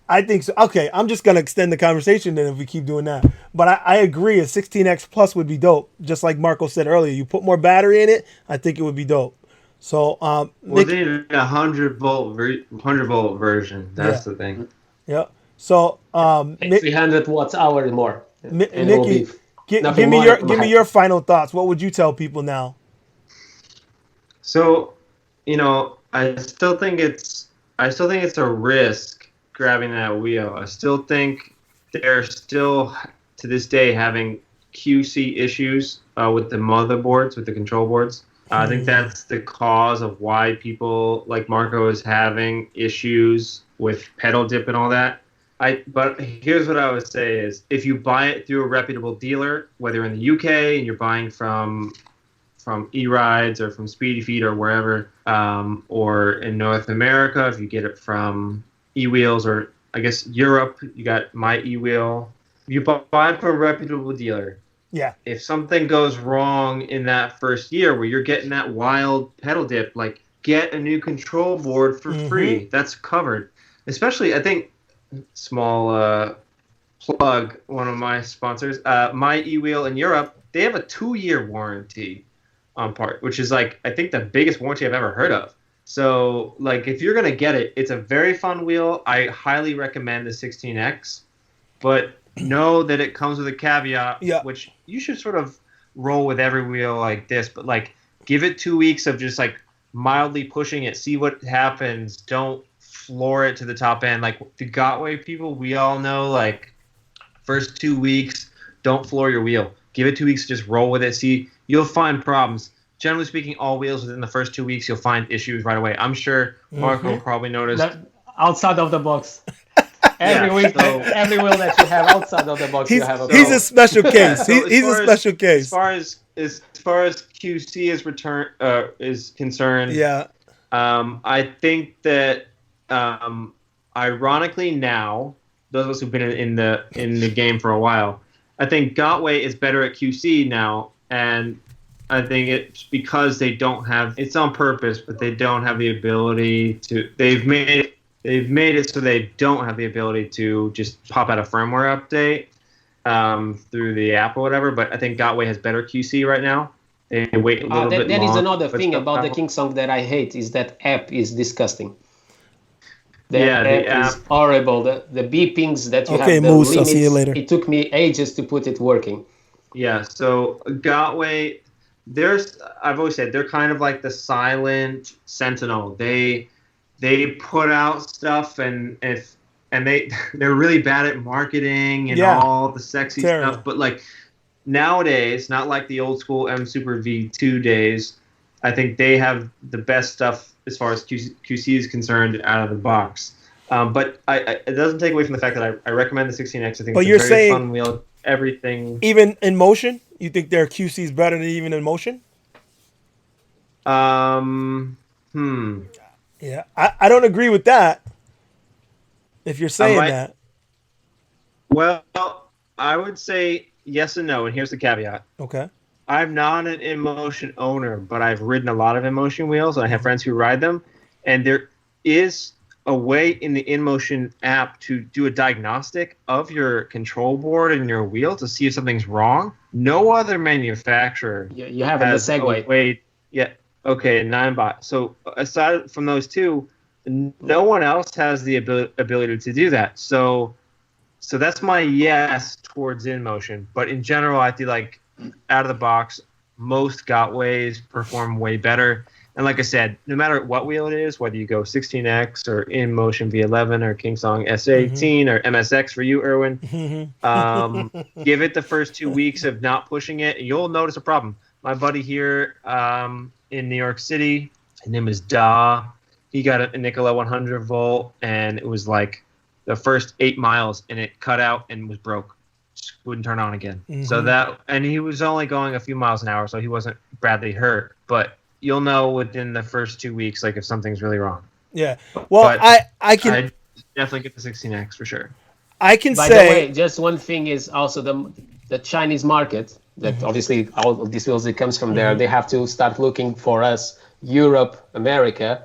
I think so. Okay, I'm just going to extend the conversation then if we keep doing that. But I agree, a 16X Plus would be dope. Just like Marco said earlier, you put more battery in it, I think it would be dope. So, they need a 100 volt version. That's the thing. Yeah. So, 300 watts hour more. Nikki, give me your final thoughts. What would you tell people now? So, I still think it's a risk grabbing that wheel. I still think they're still to this day having QC issues with the motherboards, with the control boards. I think that's the cause of why people like Marco is having issues with pedal dip and all that. But here's what I would say is, if you buy it through a reputable dealer, whether in the UK and you're buying from E-Rides or from Speedy Feet or wherever, or in North America, if you get it from ewheels, or I guess Europe, you got My eWheel. You buy it from a reputable dealer. Yeah. If something goes wrong in that first year where you're getting that wild pedal dip, get a new control board for free. That's covered. Especially, I think small plug, one of my sponsors, my eWheel in Europe, they have a 2-year warranty on part, which is like, I think the biggest warranty I've ever heard of. So like, if you're going to get it, it's a very fun wheel. I highly recommend the 16X, but know that it comes with a caveat, which you should sort of roll with every wheel like this, but like give it 2 weeks of just like mildly pushing it, see what happens. Don't floor it to the top end. Like the Gotway people, we all know, like first 2 weeks, don't floor your wheel. Give it 2 weeks, just roll with it. See, you'll find problems. Generally speaking, all wheels within the first 2 weeks, you'll find issues right away. I'm sure Marco probably noticed. Outside of the box. Every wheel that you have outside of the box, you have a problem. He's a special case. He's a special case. As far as QC is concerned, I think that ironically now, those of us who've been in the game for a while, I think Gotway is better at QC now, and I think it's because they don't have, it's on purpose, but they don't have the ability to. They've made it so they don't have the ability to just pop out a firmware update through the app or whatever. But I think Gotway has better QC right now. They wait a little bit That long, is another thing about the KingSong that I hate, is that app is disgusting. The app is horrible. The beepings that you have, the Moose, limits, I'll see you later. It took me ages to put it working. Yeah, so Gotway, I've always said they're kind of like the silent sentinel. They put out stuff and they're really bad at marketing and all the sexy stuff. But like nowadays, not like the old school M Super V2 days, I think they have the best stuff as far as QC is concerned out of the box. But it doesn't take away from the fact that I recommend the 16X. I think it's a very fun wheel. Everything. Even in motion? You think their QC is better than even in motion? Yeah, I don't agree with that. If you're saying that. Well, I would say yes and no, and here's the caveat. Okay. I'm not an InMotion owner, but I've ridden a lot of InMotion wheels, and I have friends who ride them, and there is a way in the InMotion app to do a diagnostic of your control board and your wheel to see if something's wrong. No other manufacturer you have has a Segway. Okay, Ninebot. So aside from those two, no one else has the ability to do that. So that's my yes towards InMotion. But in general, I feel like out of the box, most Gotways perform way better. And like I said, no matter what wheel it is, whether you go 16X or InMotion V11 or KingSong S18 or MSX for you, Erwin, give it the first 2 weeks of not pushing it, and you'll notice a problem. My buddy here in New York City, his name is Da. He got a Nikola 100 volt, and it was like the first 8 miles, and it cut out and was broke. Just wouldn't turn on again. And he was only going a few miles an hour, so he wasn't badly hurt. But you'll know within the first 2 weeks, like if something's really wrong. Yeah. Well, I can definitely get the 16X for sure. I can By say. the way, just one thing is also the Chinese market. That obviously all of these wheels that comes from there. They have to start looking for us, Europe, America,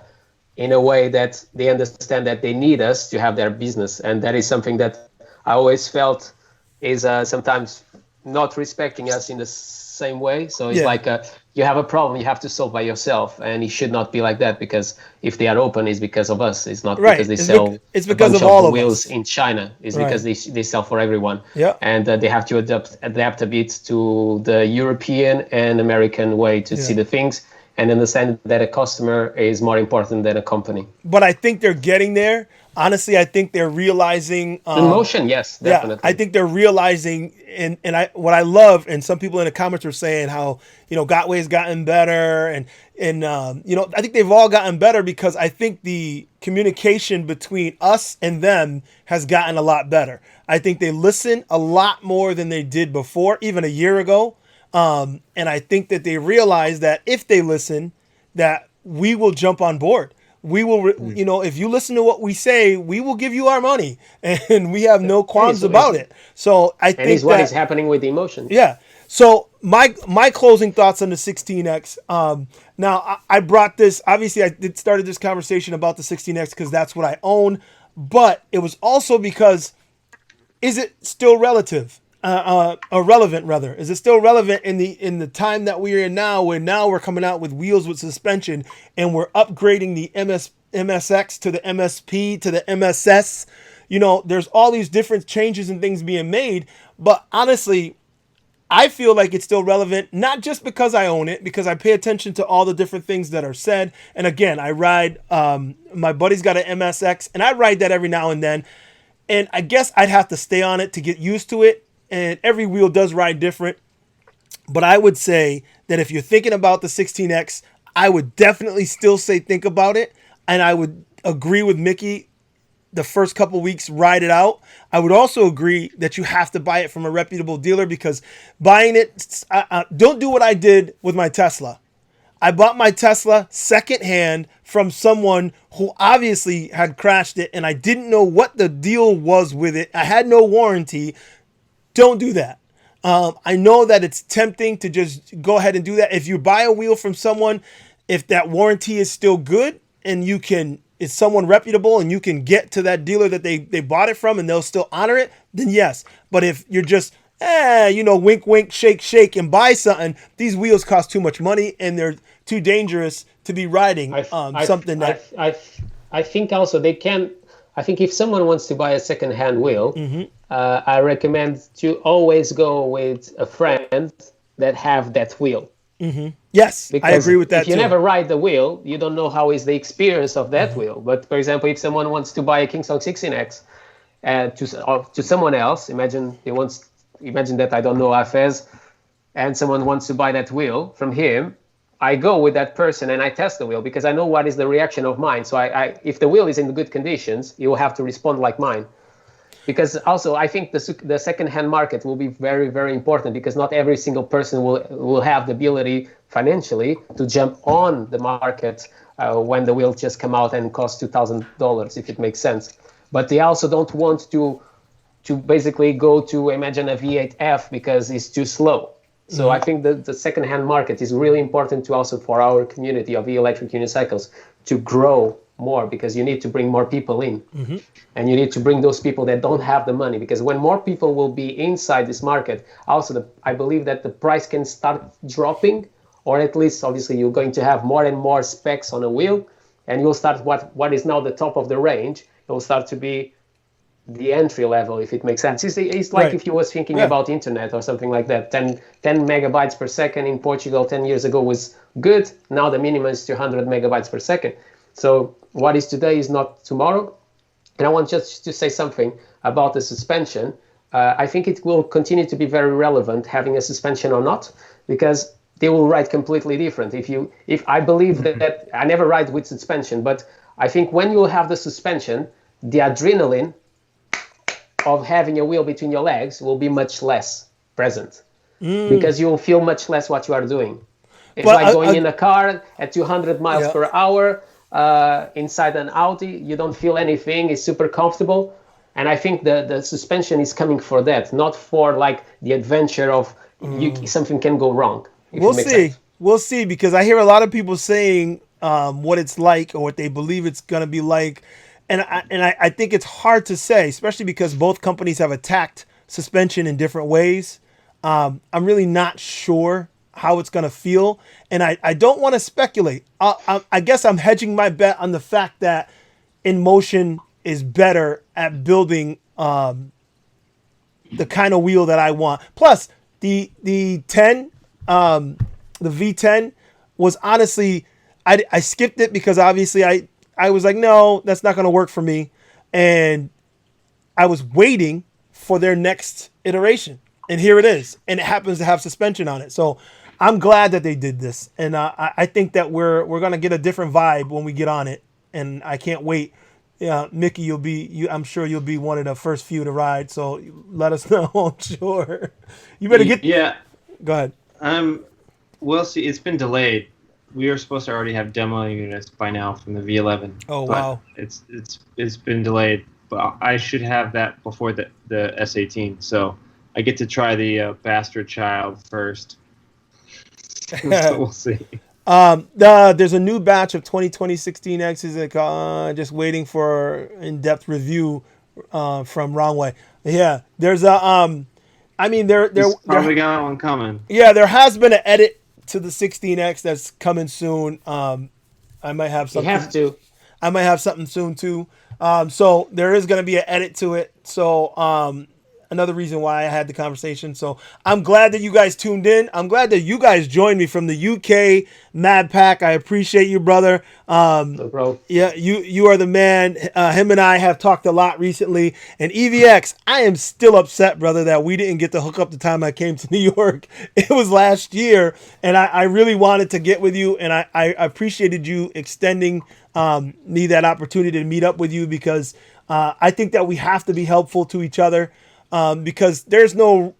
in a way that they understand that they need us to have their business, and that is something that I always felt is sometimes not respecting us in the same way. So it's like you have a problem, you have to solve by yourself, and it should not be like that, because if they are open, it's because of us. It's not because they sell. It's because of all of wheels us in China. It's because they sell for everyone. Yeah, and they have to adapt a bit to the European and American way to see the things, and understand that a customer is more important than a company. But I think they're getting there. Honestly, I think they're realizing InMotion, yes, definitely. Yeah, I think they're realizing, and what I love, and some people in the comments were saying how, Gotway's gotten better, and I think they've all gotten better, because I think the communication between us and them has gotten a lot better. I think they listen a lot more than they did before, even a year ago. And I think that they realize that if they listen, that we will jump on board. We will, if you listen to what we say, we will give you our money, and we have no qualms about it. So I think it's what is happening with InMotion. Yeah. So my closing thoughts on the 16X. Now I brought this. Obviously, started this conversation about the 16X because that's what I own. but it was also because, is it still relative? Or relevant rather? Is it still relevant in the time that we're in now, where now we're coming out with wheels with suspension and we're upgrading the MSX to the MSP to the MSS? You know, there's all these different changes and things being made, but honestly, I feel like it's still relevant, not just because I own it, because I pay attention to all the different things that are said. And again, I ride, my buddy's got an MSX, and I ride that every now and then. And I guess I'd have to stay on it to get used to it. And every wheel does ride different. But I would say that if you're thinking about the 16X, I would definitely still say think about it. And I would agree with Mickey, the first couple weeks, ride it out. I would also agree that you have to buy it from a reputable dealer, because buying it, don't do what I did with my Tesla. I bought my Tesla secondhand from someone who obviously had crashed it, and I didn't know what the deal was with it. I had no warranty. Don't do that. I know that it's tempting to just go ahead and do that. If you buy a wheel from someone, if that warranty is still good and it's someone reputable and you can get to that dealer that they bought it from and they'll still honor it, then yes. But if you're just, wink, wink, shake, shake, and buy something, these wheels cost too much money and they're too dangerous to be riding something that... I think also they can... I think if someone wants to buy a second-hand wheel, I recommend to always go with a friend that have that wheel. Yes, because I agree with that if you too. never ride the wheel, you don't know how is the experience of that wheel. But for example, if someone wants to buy a KingSong 16X to someone else, imagine that I don't know Afez, and someone wants to buy that wheel from him, I go with that person and I test the wheel because I know what is the reaction of mine. So if the wheel is in good conditions, you will have to respond like mine. Because also, I think the second-hand market will be very, very important, because not every single person will have the ability financially to jump on the market when the wheel just come out and cost $2,000, if it makes sense. But they also don't want to basically go to, imagine, a V8F because it's too slow. So I think the second-hand market is really important to also for our community of electric unicycles to grow more, because you need to bring more people in. And you need to bring those people that don't have the money, because when more people will be inside this market, also I believe that the price can start dropping, or at least obviously you're going to have more and more specs on a wheel, and you'll start what is now the top of the range, it will start to be the entry level, if it makes sense. It's like if you was thinking about internet or something like that. 10 megabytes per second in Portugal 10 years ago was good. Now the minimum is 200 megabytes per second. So what is today is not tomorrow. And I want just to say something about the suspension. I think it will continue to be very relevant having a suspension or not, because they will ride completely different. If I believe that I never ride with suspension, but I think when you have the suspension, the adrenaline of having a wheel between your legs will be much less present, because you will feel much less what you are doing. It's like going in a car at 200 miles per hour inside an Audi. You don't feel anything. It's super comfortable. And I think the suspension is coming for that, not for like the adventure of something can go wrong. We'll see. We'll see, because I hear a lot of people saying what it's like or what they believe it's going to be like. And I think it's hard to say, especially because both companies have attacked suspension in different ways. I'm really not sure how it's going to feel. And I don't want to speculate. I guess I'm hedging my bet on the fact that InMotion is better at building the kind of wheel that I want. Plus, the V10 was honestly, I skipped it because obviously I was like, no, that's not going to work for me. And I was waiting for their next iteration. And here it is. And it happens to have suspension on it. So I'm glad that they did this. And I think that we're going to get a different vibe when we get on it. And I can't wait. Yeah, Mickey, I'm sure you'll be one of the first few to ride. So let us know, I'm sure. You better get... Yeah. Go ahead. We'll see. It's been delayed. We were supposed to already have demo units by now from the V11. Oh, wow. It's been delayed, but I should have that before the S18. So I get to try the bastard child first. So we'll see. There's a new batch of 2020 16Xs. Just waiting for in-depth review from Wrongway. Yeah, there's a I mean He's probably got one coming. Yeah, there has been an edit to the 16X that's coming soon. I might have You something. have to. I might have something soon too. So there is going to be an edit to it. So another reason why I had the conversation. So I'm glad that you guys tuned in. I'm glad that you guys joined me from the UK MADpack. I appreciate you, brother. No, bro. Yeah, you are the man. Him and I have talked a lot recently. And EVX, I am still upset, brother, that we didn't get to hook up the time I came to New York. It was last year, and I really wanted to get with you, and I appreciated you extending me that opportunity to meet up with you, because I think that we have to be helpful to each other, because there's no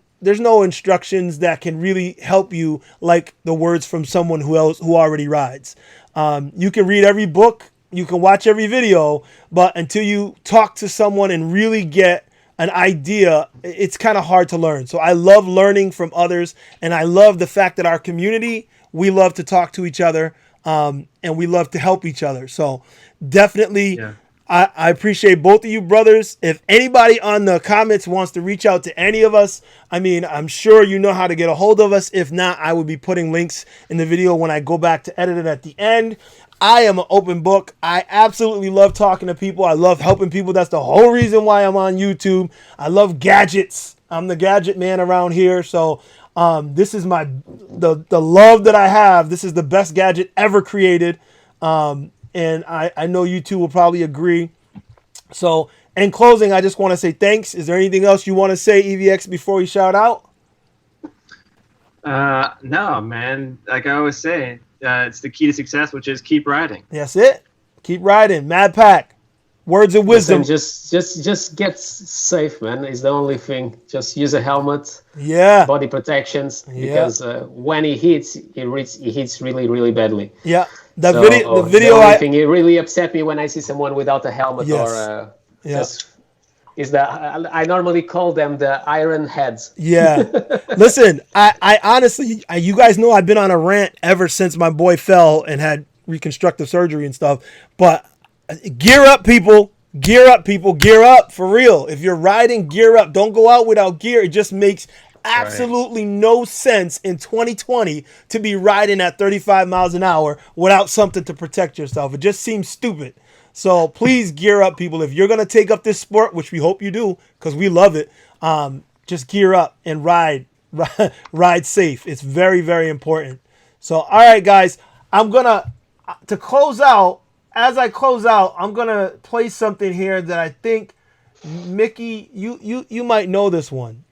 instructions that can really help you like the words from someone who already rides. You can read every book, you can watch every video, but until you talk to someone and really get an idea, it's kind of hard to learn. So I love learning from others, and I love the fact that our community, we love to talk to each other, and we love to help each other. So definitely, yeah. I appreciate both of you brothers. If anybody on the comments wants to reach out to any of us, I mean, I'm sure you know how to get a hold of us. If not, I will be putting links in the video when I go back to edit it at the end. I am an open book. I absolutely love talking to people. I love helping people. That's the whole reason why I'm on YouTube. I love gadgets. I'm the gadget man around here. So this is the love that I have. This is the best gadget ever created. And I know you two will probably agree. So in closing, I just want to say thanks. Is there anything else you want to say, EVX, before we shout out? No, man. Like I always say, it's the key to success, which is keep riding. That's it. Keep riding. MADpack. Words of wisdom. Listen, just get safe, man. Is the only thing. Just use a helmet. Yeah. Body protections, because when he hits, he hits really, really badly. Yeah. The video. It really upset me when I see someone without a helmet, or I normally call them the iron heads. Yeah. Listen, I honestly, you guys know I've been on a rant ever since my boy fell and had reconstructive surgery and stuff. But gear up, people. Gear up, people. Gear up, for real. If you're riding, gear up. Don't go out without gear. It just makes absolutely no sense in 2020 to be riding at 35 miles an hour without something to protect yourself. It just seems stupid. So please gear up, people. If you're going to take up this sport, which we hope you do, because we love it, just gear up and ride safe. It's very, very important. So, all right, guys, I'm going to close out. As I close out, I'm going to play something here that I think, Mickey, you might know this one.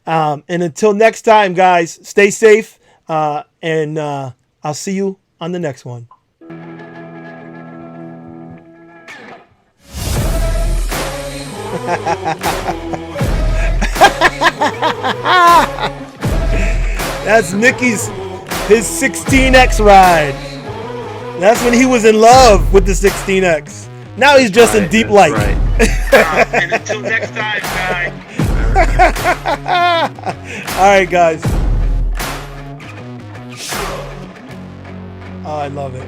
And until next time, guys, stay safe, and I'll see you on the next one. That's Nicky's his 16X ride. That's when he was in love with the 16X. Now he's just in deep light. Right. And until next time, guys. All right, guys. Oh, I love it.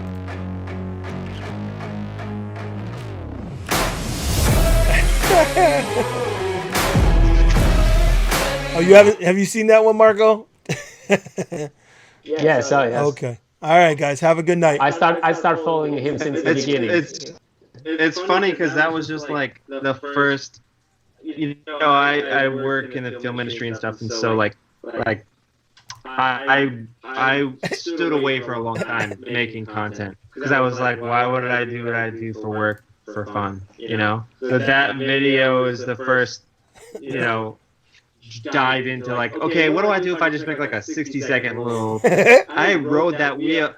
Oh, have you seen that one, Marco? Yes. Okay. All right, guys. Have a good night. I start following him since the beginning. It's funny because that was just like the first. You know, I work in the film industry and stuff, and so like I stood away for a long time making content because I was like, why would I do what I do for work for fun? You know, so that video is the first, you know, dive into like, okay, what do I do if I just make like a 60-second little? I rode that wheel.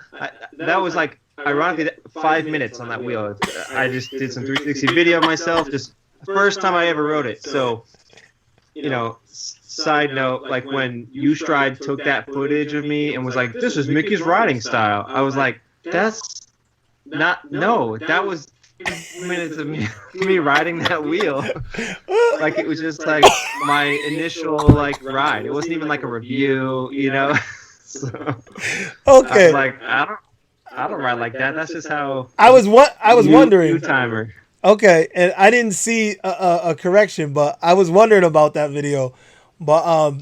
That was like ironically 5 minutes on that wheel. I just did some 360 video of myself, just first time I ever rode it. So, you know, side note, like when Ustride took that footage of me and was like, this is Mickey's riding style, I was like, that's not, no, that was minutes of me riding that wheel. Like it was just like my initial like ride. It wasn't even like a review, you know. So, okay. I was like, I don't ride like that. That's just how I was wondering. new timer. Okay, and I didn't see a correction, but I was wondering about that video. But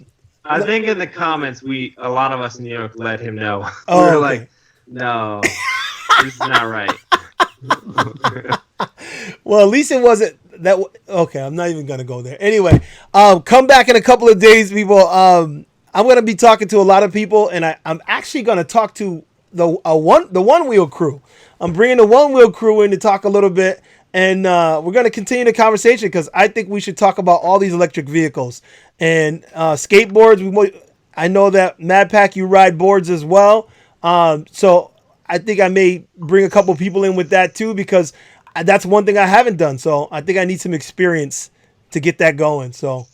I think in the comments, a lot of us in New York let him know. Oh, we were okay. like, no, this is not right. well, at least it wasn't that. Okay, I'm not even gonna go there. Anyway, come back in a couple of days, people. I'm gonna be talking to a lot of people, and I'm actually gonna talk to the one wheel crew. I'm bringing the one wheel crew in to talk a little bit, and we're gonna continue the conversation because I think we should talk about all these electric vehicles and skateboards. I know that MADpack, you ride boards as well, so I think I may bring a couple people in with that too because that's one thing I haven't done. So I think I need some experience to get that going. So, all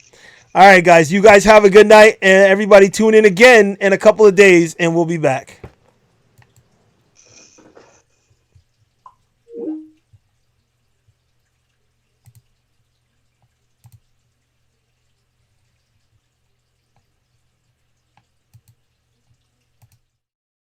right, guys, you guys have a good night, and everybody tune in again in a couple of days, and we'll be back.